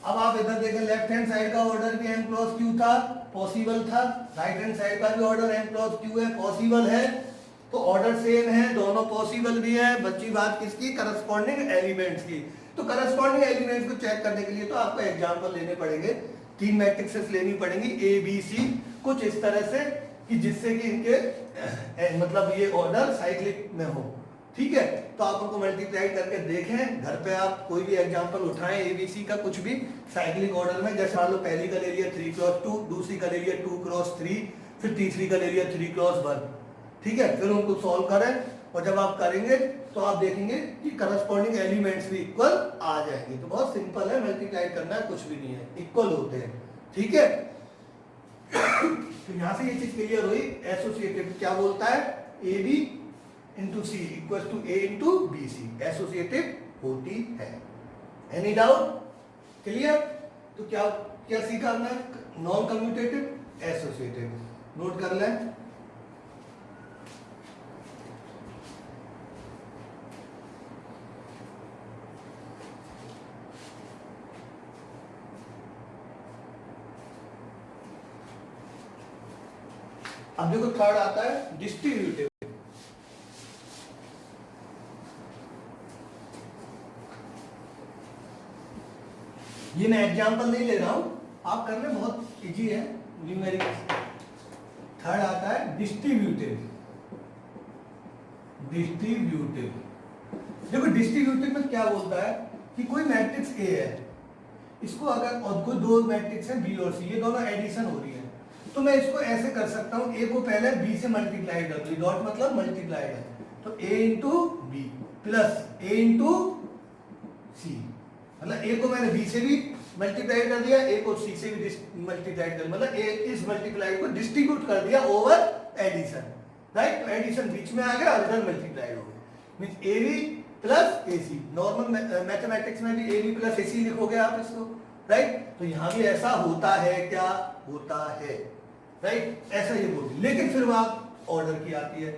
अब आप इधर देखें, लेफ्ट हैंड साइड का ऑर्डर भी n क्रॉस q था, पॉसिबल था, राइट हैंड साइड का भी ऑर्डर n क्रॉस q है, पॉसिबल है। तो ऑर्डर सेम है, दोनों पॉसिबल भी है। बच्ची बात किसकी, करस्पॉन्डिंग एलिमेंट्स की। तो करस्पॉन्डिंग एलिमेंट्स को चेक करने के लिए तो आपको एग्जांपल लेने पड़ेंगे, 3 मैट्रिक्सेस लेनी पड़ेंगी ए बी सी, कुछ इस तरह से कि जिससे कि इनके मतलब ये ऑर्डर साइक्लिक में हो, ठीक है। तो आप उनको मल्टीप्लाई करके देखें, घर पे आप कोई भी एग्जांपल उठाएं एबीसी का, कुछ भी साइक्लिक ऑर्डर में। जैसे मान लो पहली का ले लिया 3 क्रॉस 2, दूसरी का ले लिया 2 क्रॉस 3, फिर तीसरी का ले लिया 3 क्रॉस 1, ठीक है। फिर उनको सॉल्व करें और जब आप करेंगे तो आप देखेंगे कि करस्पॉन्डिंग एलिमेंट्स भी इक्वल आ जाएंगे। तो बहुत सिंपल है, मल्टीप्लाई करना कुछ भी नहीं है, इक्वल होते हैं, ठीक है। तो यहां से ये चीज क्लियर हुई। एसोसिएटिव क्या बोलता है, A B into C equal to A into B C, associative होती है। Any doubt, clear. तो क्या क्या सीखा हमने, नॉन कम्यूटेटिव एसोसिएटिव, नोट कर लें। अब देखो थर्ड आता है डिस्ट्रीब्यूटिव। ये मैं एग्जांपल नहीं ले रहा हूं, आप कर ले, बहुत इजी है, न्यूमेरिकल। थर्ड आता है डिस्ट्रीब्यूटिव। डिस्ट्रीब्यूटिव देखो, डिस्ट्रीब्यूटिव में क्या बोलता है कि कोई मैट्रिक्स ए है, इसको अगर और कोई दो मैट्रिक्स है बी और सी, ये दोनों एडिशन हो रही है, तो मैं इसको ऐसे कर सकता हूं, ए को पहले बी से मल्टीप्लाई कर दूं, डॉट मतलब मल्टीप्लाई है, तो A into B plus A into सी, मतलब ए को मैंने बी से भी मल्टीप्लाई कर दिया, ए को सी से भी मल्टीप्लाई कर, मतलब ए इस मल्टीप्लाई को डिस्ट्रीब्यूट कर दिया ओवर एडिशन, राइट। तो एडिशन बीच में आ गया, इधर मल्टीप्लाई हो गया, means A B plus A C. Normal mathematics में भी ए बी प्लस ए सी लिखोगे आप इसको, राइट। तो यहां भी ऐसा होता है, क्या होता है, राइट, ऐसा ये बोल। लेकिन फिर बात ऑर्डर की आती है।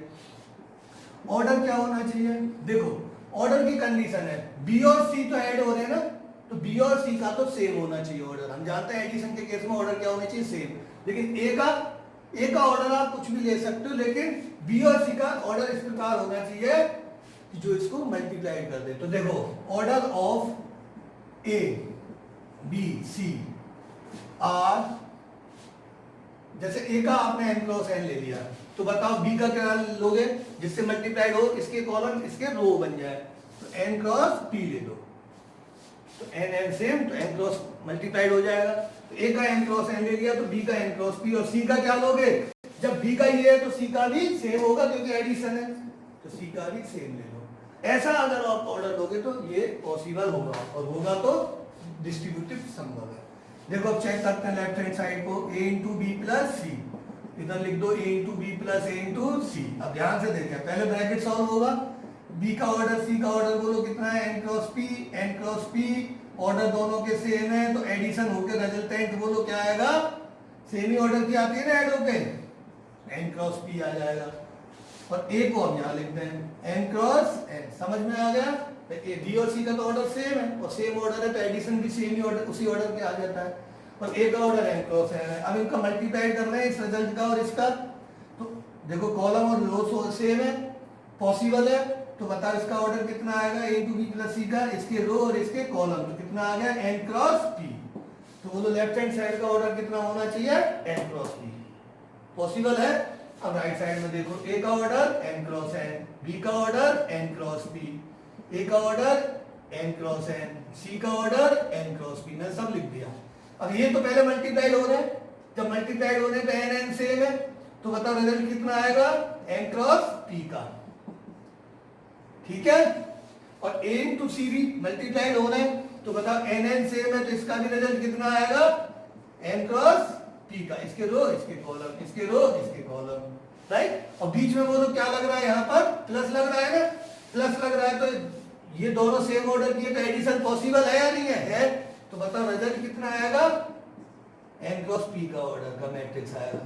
ऑर्डर क्या होना चाहिए, देखो ऑर्डर की कंडीशन है बी और सी तो ऐड हो रहे हैं ना, तो बी और सी का तो सेम होना चाहिए ऑर्डर। हम जानते हैं एडिशन के केस में ऑर्डर क्या होना चाहिए, सेम। लेकिन ए का ऑर्डर आप कुछ भी ले सकते हो, लेकिन बी और सी का ऑर्डर इस प्रकार होना चाहिए कि जो इसको मल्टीप्लाई कर दे। तो देखो order of A B C are, जैसे ए का आपने n क्रॉस n ले लिया, तो बताओ बी का क्या लोगे, जिससे मल्टीप्लाइड हो, इसके कॉलम इसके रो बन जाए, तो n क्रॉस p ले लो, तो n सेम, तो n क्रॉस मल्टीप्लाइड हो जाएगा। तो ए का n क्रॉस n ले लिया, तो b का n क्रॉस p, और c का क्या लोगे, जब b का ये है तो c का भी सेम होगा क्योंकि एडिशन है, तो c का भी सेम ले लो। ऐसा अगर आप ऑर्डर लोगे तो ये पॉसिबल होगा, और होगा तो डिस्ट्रीब्यूटिव संभव है। देखो अब चेक करते हैं लेफ्ट हैंड साइड को, a into B plus C, इधर लिख दो a into B plus A into C. अब ध्यान से देखें, पहले ब्रैकेट सॉल्व होगा, b का ऑर्डर सी का ऑर्डर बोलो कितना है, n क्रॉस p, ऑर्डर दोनों के सेम है, तो एडिशन होकर रिजल्टेंट बोलो क्या आएगा, सेम ही ऑर्डर की आती है ना ऐड होके, n क्रॉस p आ जाएगा। और a को हम यहाँ लिख दें n क्रॉस n, समझ में आ गया। ए बी और सी का तो ऑर्डर सेम है, और सेम ऑर्डर है तो एडिशन भी सेम ही ऑर्डर, उसी ऑर्डर के आ जाता है। और ए का ऑर्डर n क्रॉस n है। अब इनका मल्टीप्लाई कर रहे हैं, इस रिजल्ट का और इसका, तो देखो कॉलम और रो सेम है, पॉसिबल है, तो बताओ इसका ऑर्डर कितना आएगा, ए टू बी प्लस सी का, इसके रो और इसके कॉलम, तो कितना आ गया n क्रॉस p। तो बोलो लेफ्ट हैंड साइड का ऑर्डर कितना होना चाहिए, n क्रॉस p, पॉसिबल है। अब राइट साइड में देखो, ए का order n cross n, B का order n cross p, A का order n cross n, C का ऑर्डर n क्रॉस p, मैंने सब लिख दिया। अब ये तो पहले मल्टीप्लाई हो रहे हैं, जब मल्टीप्लाई होने पे n सेम है, तो बताओ रिजल्ट कितना आएगा, n क्रॉस p का, ठीक है। और a इंटू सी भी मल्टीप्लाइड हो रहे हैं, तो बताओ n सेम है, तो इसका भी रिजल्ट कितना आएगा, n क्रॉस p का, इसके रो इसके कॉलम, इसके रो इसके कॉलम, राइट। और बीच में वो तो क्या लग रहा है, यहाँ पर प्लस लग रहा है ना, प्लस लग रहा है तो ये दोनों सेम ऑर्डर किए तो एडिशन पॉसिबल है या नहीं है? तो बताओ रिजल्ट कितना आएगा? m क्रॉस p का ऑर्डर का मैट्रिक्स आएगा।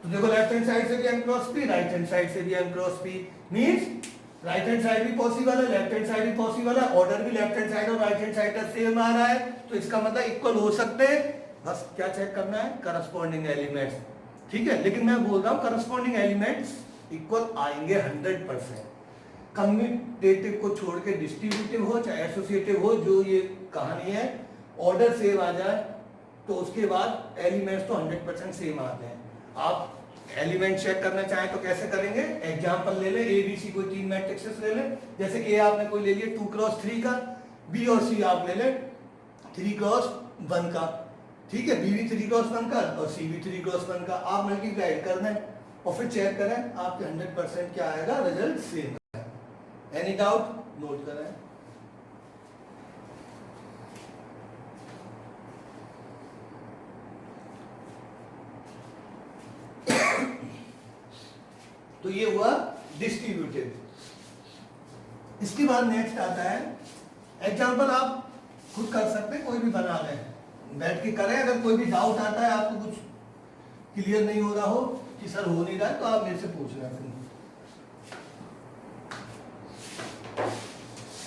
तो देखो लेफ्ट हैंड साइड से भी m cross p, right hand side से भी m cross p, means right hand side भी पॉसिबल है, लेफ्ट हैंड साइड भी पॉसिबल है, ऑर्डर भी लेफ्ट हैंड साइड और राइट हैंड साइड का सेम आ रहा है, तो इसका मतलब इक्वल हो सकते हैं। बस क्या चेक करना है? करस्पॉन्डिंग एलिमेंट्स, ठीक है। लेकिन मैं बोल रहा हूं करस्पॉन्डिंग एलिमेंट्स इक्वल आएंगे 100%। कम्यूटेटिव को छोड़ के डिस्ट्रीब्यूटिव हो चाहे एसोसिएटिव हो, जो ये कहानी है, ऑर्डर सेम आ जाए तो उसके बाद एलिमेंट्स तो 100% सेम आते हैं। आप एलिमेंट चेक करना चाहें तो कैसे करेंगे? एग्जांपल ले ले, ए बी सी कोई 3 मैट्रिक्सेस ले ले, जैसे ए आपने कोई ले लिया 2 क्रॉस 3 का, बी और सी आप ले ले 3 क्रॉस 1 का, ठीक है, बी भी 3 क्रॉस 1 का और सी भी 3 क्रॉस 1 का। आप मल्टीप्लाई कर दें और फिर चेक करें, आपके 100% क्या आएगा? रिजल्ट सेम है। Any doubt? नोट करें। तो ये हुआ डिस्ट्रीब्यूटिव। इसके बाद नेक्स्ट आता है एग्जांपल। आप खुद कर सकते हैं, कोई भी बना लें, बैठ के करें। अगर कोई भी डाउट आता है, आपको कुछ क्लियर नहीं हो रहा हो कि सर हो नहीं रहा है, तो आप मेरे से पूछ रहे हैं।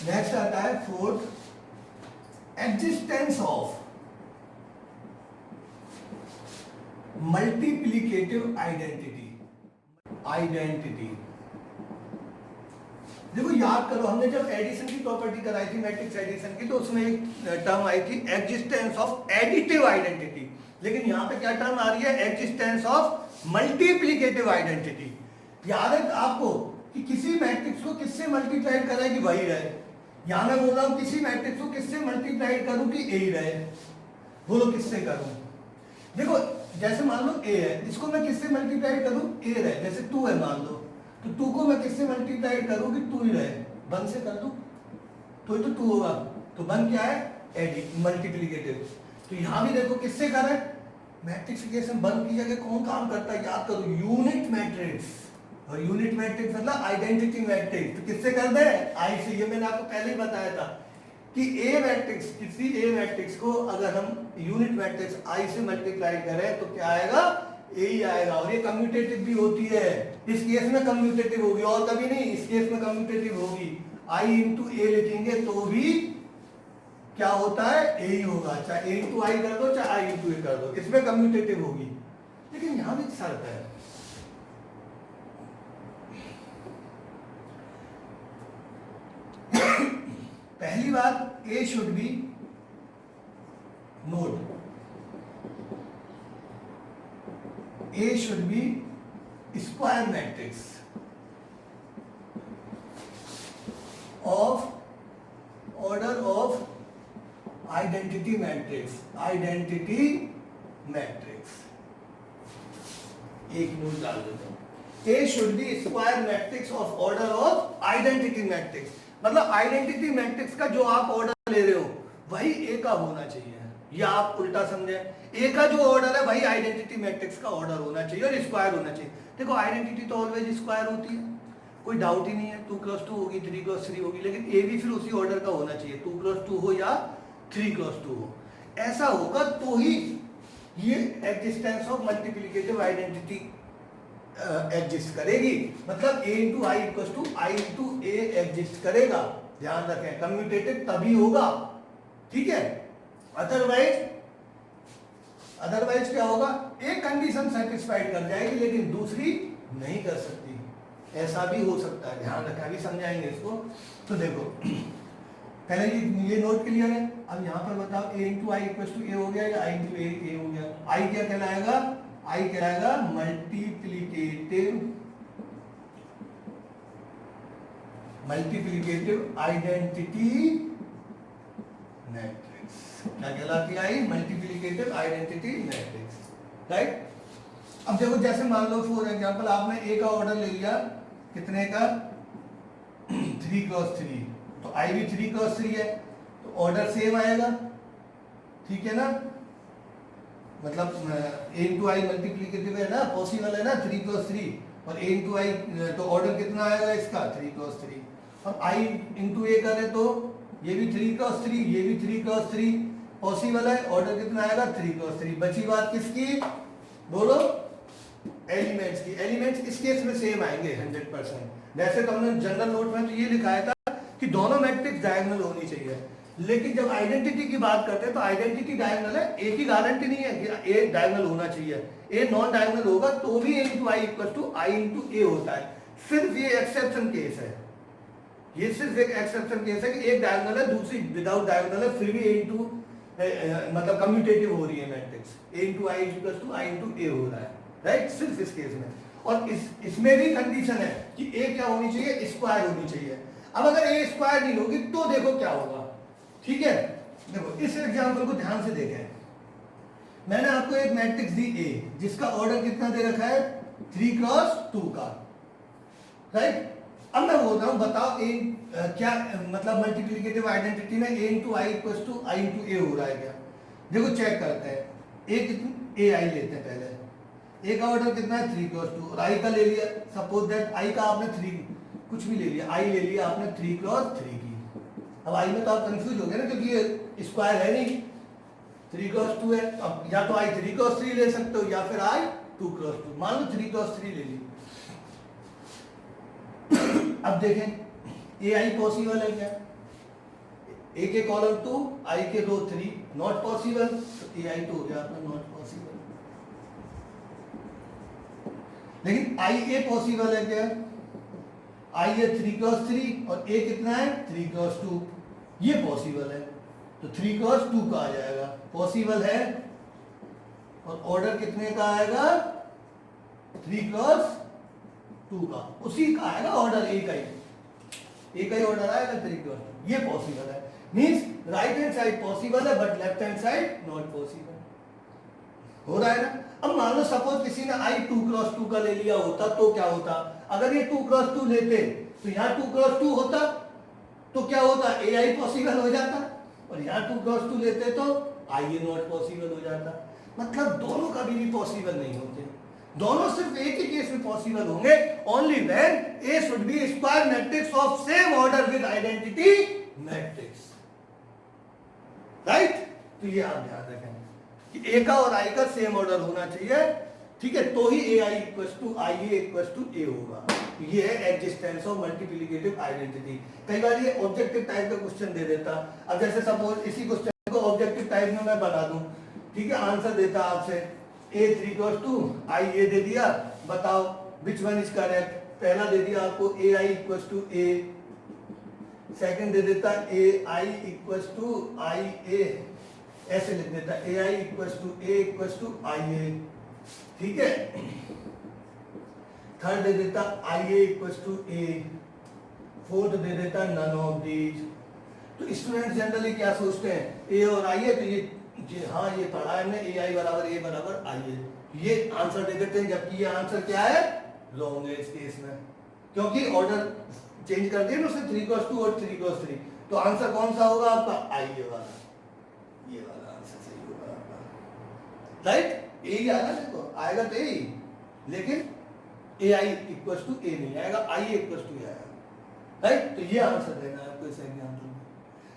नेक्स्ट आता है fourth, existence of multiplicative identity. देखो याद करो, हमने जब एडिशन की प्रॉपर्टी कराई थी, मैट्रिक्स एडिशन की, तो उसमें एक टर्म आई थी एग्जिस्टेंस ऑफ एडिटिव आइडेंटिटी। लेकिन यहां पे क्या टर्म आ रही है? Existence of multiplicative identity. याद है आपको कि किसी मैट्रिक्स को किससे मल्टीप्लाई करें कि वही रहे। यहां मैं बोल रहा हूं किसी मैट्रिक्स को किससे मल्टीप्लाई करूं कि ए ही रहे। बोलो किससे करूं? देखो जैसे मान लो ए है, इसको मैं किससे मल्टीप्लाई करूं? ए रहे। जैसे 2 है मान लो, तो 2 को मैं किससे मल्टीप्लाई करूं कि 2 ही रहे? 1 से कर दूं तो ही तो 2 होगा। तो 1 क्या है? Edit multiplicative. तो यहां भी देखो किससे करें? मैट्रिक्स के केस में 1 की जगह कौन काम करता है? याद करो, यूनिट मैट्रिक्स। और यूनिट मैट्रिक्स मतलब आइडेंटिटी मैट्रिक्स। तो किससे कर दे? आई से। ये मैंने आपको पहले ही बताया था कि ए मैट्रिक्स, किसी ए मैट्रिक्स को अगर हम यूनिट मैट्रिक्स आई से मल्टीप्लाई करें तो क्या आएगा? ए ही आएगा। और ये कम्यूटेटिव भी होती है। इस केस में कम्यूटेटिव होगी और कभी नहीं, इस केस में कम्यूटेटिव होगी। आई इंटू ए लिखेंगे तो भी क्या होता है? ए ही होगा। चाहे ए इंटू आई कर दो, चाहे आई इंटू ए कर दो, इसमें कम्यूटेटिव होगी। लेकिन यहां भी शर्त है, पहली बात, A should be note, A should be square matrix of order of identity matrix. Identity matrix एक नोट डाल देता हूं। A should be square matrix of order of identity matrix. मतलब आइडेंटिटी मैट्रिक्स का जो आप ऑर्डर ले रहे हो वही ए का होना चाहिए, या आप उल्टा समझे, ए का जो ऑर्डर है वही आइडेंटिटी मैट्रिक्स का ऑर्डर होना चाहिए और स्क्वायर होना चाहिए। देखो आइडेंटिटी तो ऑलवेज स्क्वायर होती है, कोई डाउट ही नहीं है। 2 क्रॉस 2 होगी, 3 क्रॉस 3 होगी, लेकिन ए भी फिर उसी ऑर्डर का होना चाहिए, 2 क्रॉस 2 हो या 3 क्रॉस 2 हो। ऐसा होगा तो ही ये existence of multiplicative identity exist करेगी। मतलब a into I equal to I into A exist करेगा। ध्यान रखें, कम्यूटेटिव तभी होगा, ठीक है। अदरवाइज क्या होगा? एक कंडीशन सेटिस्फाइड कर जाएगी लेकिन दूसरी नहीं कर सकती। ऐसा भी हो सकता है, ध्यान रखें, अभी समझाएंगे इसको। तो देखो पहले ये नोट क्लियर है। अब यहां पर बताओ a into I equal to A हो गया या आई इंटू ए हो गया? आई क्या कहलाएगा? आई कहलाएगा मल्टीप्लिकेटिव आइडेंटिटी मैट्रिक्स। क्या कहलाती है? आई मल्टीप्लिकेटिव आइडेंटिटी मैट्रिक्स, राइट। अब देखो जैसे मान लो फॉर एग्जांपल आपने ए का ऑर्डर ले लिया, कितने का? 3 क्रॉस 3। तो आई भी 3 क्रॉस 3 है, तो ऑर्डर सेम आएगा, ठीक है ना। मतलब ए इंटू आई मल्टीप्लिकेटिव है ना, पॉसिबल है ना, 3 क्रॉस 3। और ए इंटू आई तो ऑर्डर कितना आएगा इसका? 3 क्रॉस 3। और आई इंटू ए करें तो ये भी 3 क्रॉस 3, ये भी 3 क्रॉस 3 पॉसिबल है। ऑर्डर कितना आएगा 3 क्रॉस 3। बची बात किसकी, बोलो, एलिमेंट्स की। एलिमेंट्स इस केस में सेम आएंगे 100%। वैसे तो हमने जनरल नोट में तो ये लिखाया था कि दोनों मैट्रिक्स डायगोनल होनी चाहिए, लेकिन जब आइडेंटिटी की बात करते हैं तो आइडेंटिटी डायगोनल है, ए की गारंटी नहीं है कि ए डायगोनल होना चाहिए। ए नॉन डायगोनल होगा तो भी A into I equal to I into A होता है। सिर्फ ये एक्सेप्शन केस है, ये सिर्फ एक एक्सेप्शन केस है कि एक डायगोनल है दूसरी विदाउट डायगोनल है, फिर भी ए इंटू मतलब कम्यूटेटिव हो रही है matrix, A into I equal to I into A हो रहा है, राइट, सिर्फ इस केस में। और इसमें भी कंडीशन है कि ए क्या होनी चाहिए, स्क्वायर होनी चाहिए। अब अगर ए स्क्वायर नहीं होगी तो देखो क्या होगा, ठीक है। देखो इस एग्जांपल को ध्यान से देखें। मैंने आपको एक मैट्रिक्स दी ए जिसका ऑर्डर कितना दे रखा है 3 क्रॉस 2 का, राइट। अब मैं बोल रहा हूं बताओ ए क्या मतलब मल्टीप्लिकेटिव आइडेंटिटी में A into I equal to I into A हो रहा है क्या। देखो चेक करते हैं, ए कितनी, ए आई लेते हैं पहले। ए का ऑर्डर कितना है 3 क्रॉस 2 और आई का ले लिया, सपोज दैट आई का आपने 3 कुछ भी ले लिया, आई ले लिया आपने 3 क्रॉस 3 की। अब आई में तो आप कंफ्यूज हो गए ना, क्योंकि ये स्क्वायर है नहीं, 3 क्रॉस 2 है। अब या तो आई 3 क्रॉस 3 ले सकते हो या फिर आई 2 क्रॉस 2। मान लो 3 क्रॉस 3 ले ली। अब देखें ए आई पॉसिबल है क्या, ए के कॉलम 2 आई के रो 3 नॉट पॉसिबल, तो ए आई तो हो गया आपका नॉट पॉसिबल। लेकिन आई ए पॉसिबल है क्या, आई है 3 क्रॉस 3 और ए कितना है 3 क्रॉस 2, ये पॉसिबल है, तो 3 क्रॉस 2 का आ जाएगा, पॉसिबल है। और ऑर्डर कितने का आएगा 3 क्रॉस 2 का, उसी का आएगा ऑर्डर, ए का ही ऑर्डर आएगा 3 क्रॉस 2, ये पॉसिबल है। Means right hand side possible है but left hand side not possible, हो रहा है ना। अब मान लो सपोज किसी ने आई 2 क्रॉस 2 का ले लिया होता तो क्या होता, अगर ये 2 क्रॉस 2 लेते तो यहाँ 2 क्रॉस 2 होता तो क्या होता, ए आई पॉसिबल हो जाता, और यहाँ 2 क्रॉस 2 लेते तो आई ए नॉट पॉसिबल हो जाता। मतलब दोनों कभी भी पॉसिबल नहीं होते, दोनों सिर्फ एक ही केस में पॉसिबल होंगे, only when A should be square matrix of same order with identity matrix, right. तो ये आप ध्यान रखें कि ए का और आई का सेम ऑर्डर होना चाहिए, ठीक है, तो ही A I equals to I A equals to A होगा। ये है एग्जिस्टेंस ऑफ मल्टीप्लिकेटिव आइडेंटिटी। कई बार ये ऑब्जेक्टिव टाइप का क्वेश्चन दे देता, अब जैसे सपोज इसी क्वेश्चन को ऑब्जेक्टिव टाइप में मैं बता दूं, ठीक है, आंसर देता आपसे ए 3 क्रॉस 2 आई ए दे दिया, बताओ विच वन इज करेक्ट। पहला दे दिया आपको ए I equals to A, second दे देता ए आई इक्वल्स टू आई ए, ऐसे लिख देता ए आई इक्वल्स टू आई ए, ठीक है। थर्ड दे देता आई A equals to A, fourth दे देता नन ऑफ दीज। तो स्टूडेंट जनरली क्या सोचते हैं, ए और आई ए, तो ये हाँ ये पढ़ा है हमने, ए आई बराबर ए बराबर आई ए, ये आंसर दे देते हैं, जबकि ये आंसर क्या है, रॉन्ग है इस केस में, क्योंकि ऑर्डर चेंज कर दिया ना उसने 3 क्रॉस 2 और 3 क्रॉस 3, तो आंसर कौन सा होगा आपका, आई ए वाला, ये वाला आंसर सही होगा आपका, राइट। ए ही आएगा, देखो आएगा तो ए, लेकिन ए आई इक्वल्स टू ए नहीं आएगा, आई इक्वल्स टू आएगा, राइट। तो ये आंसर देना है आपको इस एग्जांपल में।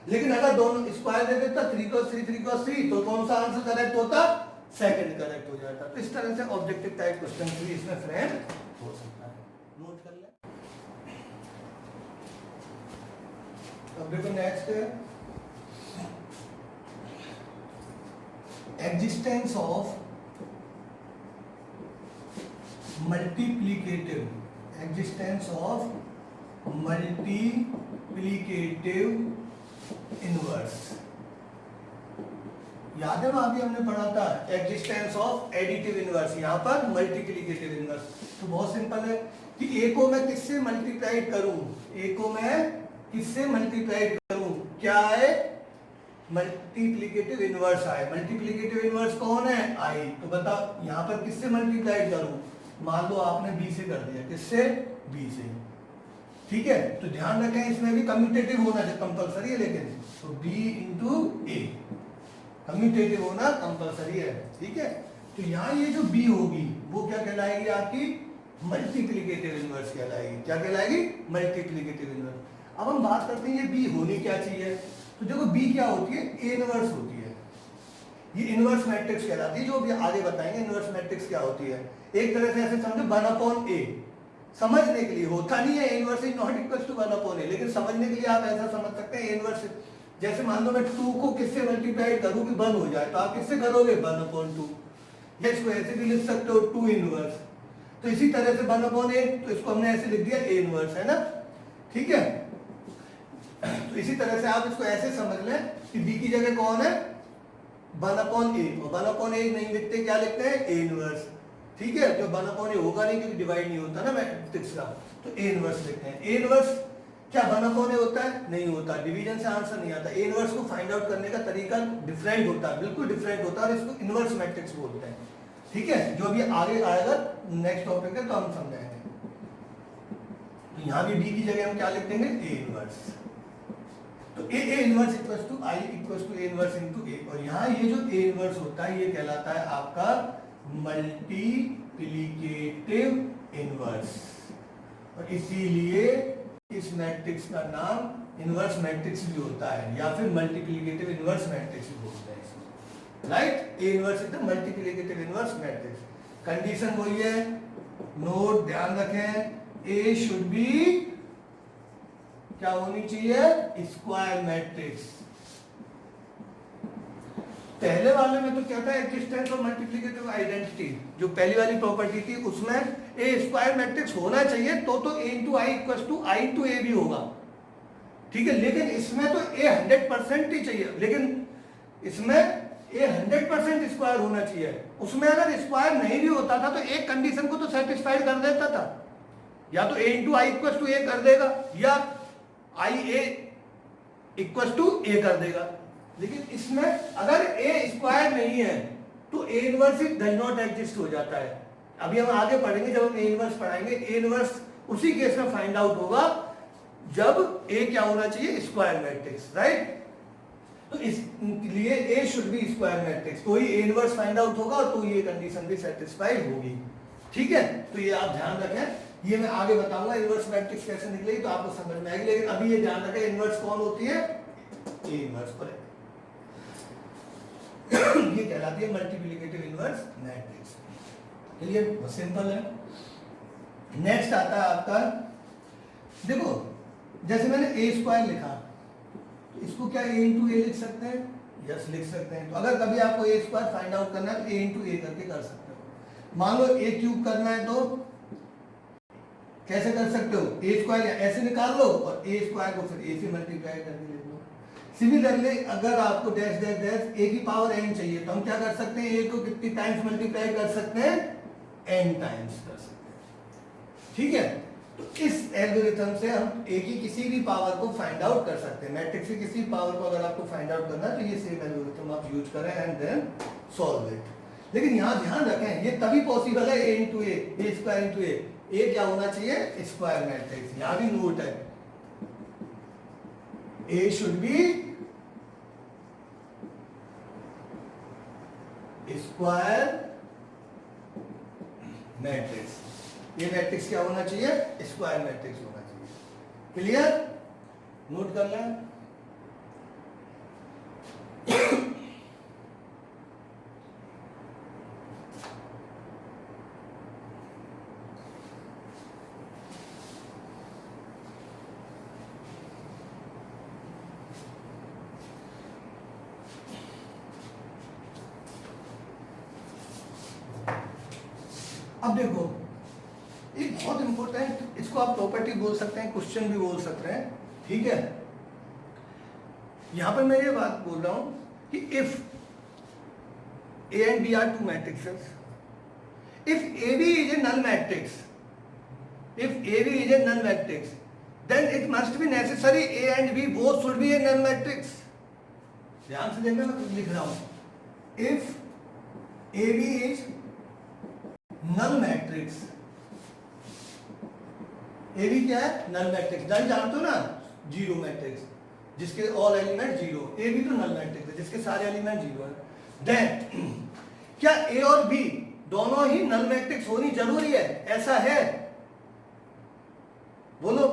लेकिन अगर दोनों स्क्वायर दे देता 3 क्रॉस 3 तो कौन सा आंसर करेक्ट होता, सेकंड करेक्ट हो जाता। तो इस तरह से ऑब्जेक्टिव टाइप क्वेश्चन भी इसमें फ्रेम हो सकता है, नोट कर ले। अब देखो नेक्स्ट है existence of multiplicative, existence of multiplicative inverse. याद है अभी हमने पढ़ा था एग्जिस्टेंस ऑफ एडिटिव इनवर्स, यहां पर मल्टीप्लिकेटिव इनवर्स। तो बहुत सिंपल है कि ए को मैं किससे मल्टीप्लाई करूं, ए को मैं किससे मल्टीप्लाई करूं, क्या है, मल्टीप्लिकेटिव इनवर्स आए। मल्टीप्लिकेटिव इनवर्स कौन है, आई। तो बताओ यहां पर किससे मल्टीप्लाई करूं, मान लो आपने बी से कर दिया, किससे, बी से, ठीक है। तो ध्यान रखें इसमें भी कम्यूटेटिव होना कंपलसरी है, लेकिन तो बी इंटू ए कम्यूटेटिव होना कंपलसरी है, ठीक है। तो यहाँ ये जो बी होगी वो क्या कहलाएगी, आपकी मल्टीप्लिकेटिव इनवर्स कहलाएगी। क्या कहलाएगी, मल्टीप्लिकेटिव इनवर्स। अब हम बात करते हैं ये बी होनी क्या चाहिए। तो देखो बी क्या होती है, ए इनवर्स होती है। ये इनवर्स मैट्रिक्स कहलाती है, जो भी आगे बताएंगे इनवर्स मैट्रिक्स क्या होती है। एक तरह से ऐसे समझो 1/a, समझने के लिए होता नहीं है inverse is not equal to 1/a, लेकिन समझने के लिए आप ऐसा समझ सकते हैं इनवर्स, जैसे मान लो मैं 2 को किससे मल्टीप्लाई करूं कि 1 हो जाए, तो आप किससे करोगे 1/2, या इसको ऐसे भी लिख सकते हो 2 इनवर्स। तो इसी तरह से 1/a, तो इसको हमने ऐसे लिख दिया a इनवर्स, है ना, ठीक है। तो इसी तरह से आप इसको ऐसे समझ लें कि b की जगह कौन है 1/a, और 1/a नहीं लिखते, क्या लिखते हैं a इनवर्स, ठीक है। जो 1/a होगा नहीं क्योंकि डिवाइड नहीं होता ना मैट्रिक्स का, तो a इनवर्स लिखते हैं। a इनवर्स क्या 1/a होता है, नहीं होता, डिवीजन से आंसर नहीं आता। a इनवर्स को फाइंड आउट करने का तरीका डिफरेंट होता है, बिल्कुल डिफरेंट होता है, और इसको इनवर्स मैट्रिक्स बोलते हैं, ठीक है। जो अभी आगे आएगा नेक्स्ट टॉपिक है तो हम समझाएंगे। तो यहाँ भी b की जगह हम क्या लिख देंगे a इनवर्स। तो a inverse equals to I equals to a inverse into a, और यहाँ ये जो a इनवर्स होता है ये कहलाता है आपका मल्टीप्लिकेटिव इनवर्स, और इसीलिए इस मैट्रिक्स का नाम इनवर्स मैट्रिक्स भी होता है, या फिर मल्टीप्लिकेटिव इनवर्स मैट्रिक्स भी बोलते हैं इसको, right. A inverse is the multiplicative inverse matrix. Condition वही है, नोट ध्यान रखें, ए शुड बी क्या होनी चाहिए, स्क्वायर मैट्रिक्स। पहले वाले में तो क्या था, एक्जिस्टेंस ऑफ मल्टीप्लिकेटिव आइडेंटिटी, जो पहली वाली प्रॉपर्टी थी उसमें ए स्क्वायर मैट्रिक्स होना चाहिए, तो A into I equal to I into A भी होगा, ठीक है। लेकिन इसमें तो ए 100% ही चाहिए, लेकिन इसमें ए 100% स्क्वायर होना चाहिए। उसमें अगर स्क्वायर नहीं भी होता था तो एक कंडीशन को तो सेटिस्फाइड कर देता था, या तो A into I equal to ए कर देगा, या आई ए इक्वल टू ए कर देगा। लेकिन इसमें अगर ए स्क्वायर नहीं है तो A inverse does not exist हो जाता है। अभी हम आगे पढ़ेंगे, जब हम ए इनवर्स पढ़ाएंगे, ए इनवर्स उसी केस में फाइंड आउट होगा जब ए क्या होना चाहिए, स्क्वायर मैट्रिक्स, राइट। तो इसलिए ए शुड बी स्क्वायर मैट्रिक्स, तो ही ए इनवर्स फाइंड आउट होगा और तो ये कंडीशन भी सेटिस्फाइड होगी, ठीक है। तो ये आप ध्यान रखें, ये मैं आगे बताऊंगा इनवर्स मैट्रिक्स कैसे निकलेगी तो आपको समझ में आएगी। लेकिन अभी ये ध्यान रखें इनवर्स कौन होती है, ए इनवर्स पर ये कहलाती है मल्टीप्लिकेटिव इनवर्स मैट्रिक्स। क्लियर, बहुत सिंपल है। नेक्स्ट आता है आपका, देखो जैसे मैंने ए स्क्वायर लिखा, तो इसको क्या ए इंटू ए लिख सकते हैं, यस लिख सकते हैं। तो अगर कभी आपको ए स्क्वायर फाइंड आउट करना है तो ए इंटू ए करके कर सकते हो। मान लो ए क्यूब करना है तो कैसे कर सकते हो, ए स्क्वायर ऐसे निकाल लो और ए स्क्वायर को फिर ए से मल्टीप्लाई करके लिख लो। सिमिलरली अगर आपको डैश डैश डैश ए की पावर n चाहिए तो हम क्या कर सकते हैं, ए को कितनी टाइम्स मल्टीप्लाई कर सकते हैं, n टाइम्स कर सकते हैं, ठीक है। तो इस एल्गोरिथम से हम ए की किसी भी पावर को फाइंड आउट कर सकते हैं। मैट्रिक्स की किसी पावर को अगर आपको फाइंड आउट करना है तो ये सेम एल्गोरिथम आप यूज करें एंड देन सॉल्व इट। लेकिन यहाँ ध्यान रखें, ये तभी पॉसिबल है ए इंटू ए स्क्वायर इंटू ए क्या होना चाहिए, स्क्वायर मैट्रिक्स। यहाँ भी नोट है, ए शुड बी स्क्वायर मैट्रिक्स। ये मैट्रिक्स क्या होना चाहिए, स्क्वायर मैट्रिक्स होना चाहिए। क्लियर, नोट कर लें। अब देखो एक बहुत इंपॉर्टेंट, इसको आप प्रॉपर्टी बोल सकते हैं, क्वेश्चन भी बोल सकते हैं, ठीक है। यहां पर मैं ये बात बोल रहा हूं कि if A and B are two matrices, if A B is a null matrix, if A B is a null matrix, then it must be necessary A and B both should be a null matrix. ध्यान से देखना, मैं लिख रहा हूं, if A B is null matrix, A B क्या है, null matrix, null जानते हो ना, जीरो मैट्रिक्स जिसके all element zero, A B तो नल मैट्रिक्स है जिसके सारे एलिमेंट जीरो है। देन क्या ए और बी दोनों ही नल मैट्रिक्स होनी जरूरी है, ऐसा है, बोलो।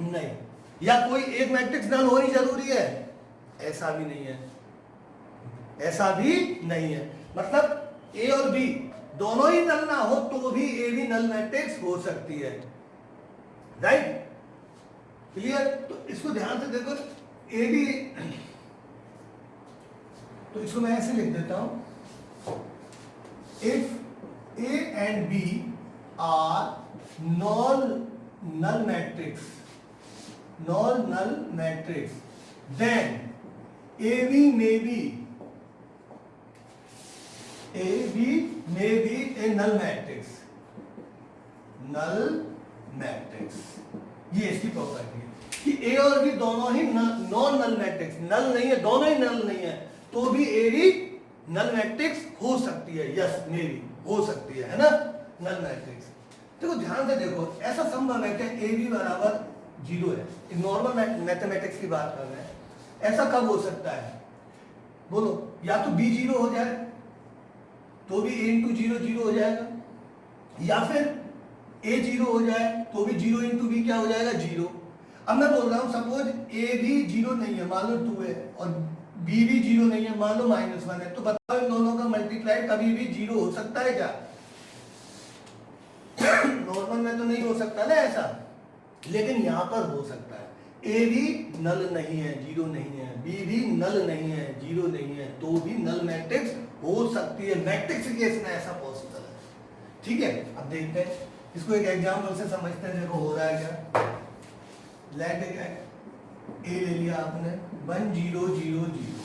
नहीं, या कोई एक मैट्रिक्स नल होनी जरूरी है, ऐसा भी नहीं है, ऐसा भी नहीं है। मतलब ए और बी दोनों ही नल ना हो तो भी ए भी नल मैट्रिक्स हो सकती है, राइट, क्लियर। तो इसको ध्यान से देखो, ए बी, तो इसको मैं ऐसे लिख देता हूं, if A and B are non null matrix, non null matrix, then A B may be a null matrix, null matrix. ये इसकी प्रॉपर्टी है कि ए और बी दोनों ही नॉन नल मैट्रिक्स, नल नहीं है, दोनों ही नल नहीं है, तो भी ए बी नल मैट्रिक्स हो सकती है, यस मे बी हो सकती है ना, नल मैट्रिक्स। देखो ध्यान से देखो, ऐसा संभव है कि ए बी बराबर 0 है, नॉर्मल मैथमेटिक्स की बात कर रहे हैं, ऐसा कब हो सकता है बोलो, या तो बी 0 हो जाए तो भी a इंटू 0 0 हो जाएगा, या फिर a 0 हो जाए तो भी 0 इंटू बी क्या हो जाएगा 0। अब मैं बोल रहा हूं सपोज a भी 0 नहीं है, मान लो 2 है, और b भी 0 नहीं है, मान लो -1 है, तो बताओ इन दोनों का मल्टीप्लाई कभी भी 0 हो सकता है क्या? नॉर्मल में तो नहीं हो सकता ना ऐसा, लेकिन यहां पर हो सकता है। ए भी नल नहीं है, 0 नहीं है, बी भी नल नहीं है, 0 नहीं है, तो भी नल मैट्रिक्स हो सकती है, मैट्रिक्स केस में ऐसा पॉसिबल है, ठीक है। अब देखते हैं इसको एक एग्जांपल से समझते हैं, देखो हो रहा है क्या। लेट ए ले लिया आपने 1 0 0 0,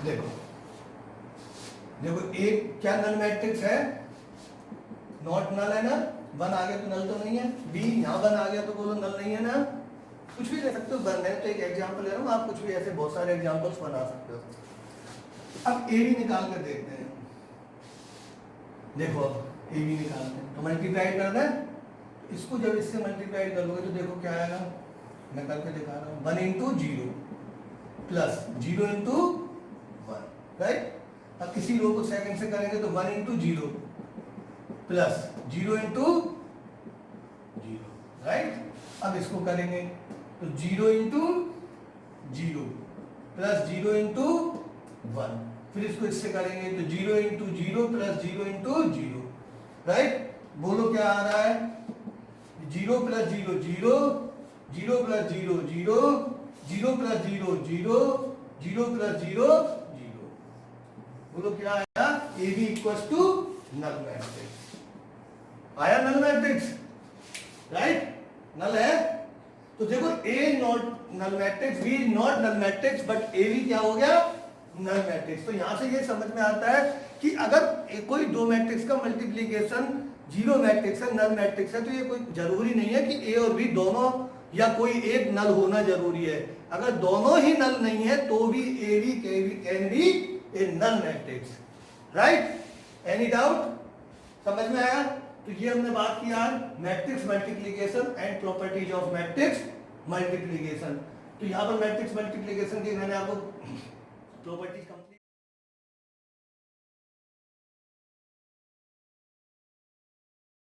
देखो देखो एक क्या नल मैट्रिक्स है, नॉट नल है ना, 1 आ गया तो नल तो नहीं है, बी यहाँ 1 आ गया तो बोलो नल नहीं है ना, कुछ भी ले सकते हो, मैं तो एक एग्जांपल ले रहा हूँ, आप कुछ भी ऐसे बहुत सारे एग्जांपल्स बना सकते हो। अब ए बी निकाल कर देखते हैं, देखो अब ए बी निकालते हैं तो मल्टीप्लाई करना है, इसको जब इससे मल्टीप्लाई करोगे तो देखो क्या आएगा, मैं करके दिखा रहा हूँ, 1 इंटू 0 प्लस 0 इंटू 1, राइट। अब किसी रो को सेकंड से करेंगे तो 1 इंटू 0 प्लस 0 इंटू 0, राइट। अब इसको करेंगे तो 0 इंटू 0 प्लस 0 इंटू 1, फिर इसको इससे करेंगे तो 0 इंटू 0 प्लस 0 इंटू 0, राइट। बोलो क्या आ रहा है, 0 प्लस 0 0, 0 प्लस 0 0, 0 प्लस 0 0, 0 प्लस 0 0, बोलो क्या आया, A B equals to null matrix, आया नल मैट्रिक्स, राइट, नल है। तो देखो A not null matrix, B not null matrix, but A B क्या हो गया, नल मैट्रिक्स। तो यहां से ये समझ में आता है कि अगर कोई दो मैट्रिक्स का मल्टीप्लीकेशन 0 मैट्रिक्स है, नल मैट्रिक्स है, तो ये कोई जरूरी नहीं है कि ए और बी दोनों या कोई एक नल होना जरूरी है। अगर दोनों ही नल नहीं है तो भी A B can be a null matrix, right. Any doubt, समझ में आया? तो ये हमने बात की आज matrix multiplication and properties of matrix multiplication. तो यहाँ पर मैट्रिक्स मल्टीप्लिकेशन की मैंने आपको प्रॉपर्टीज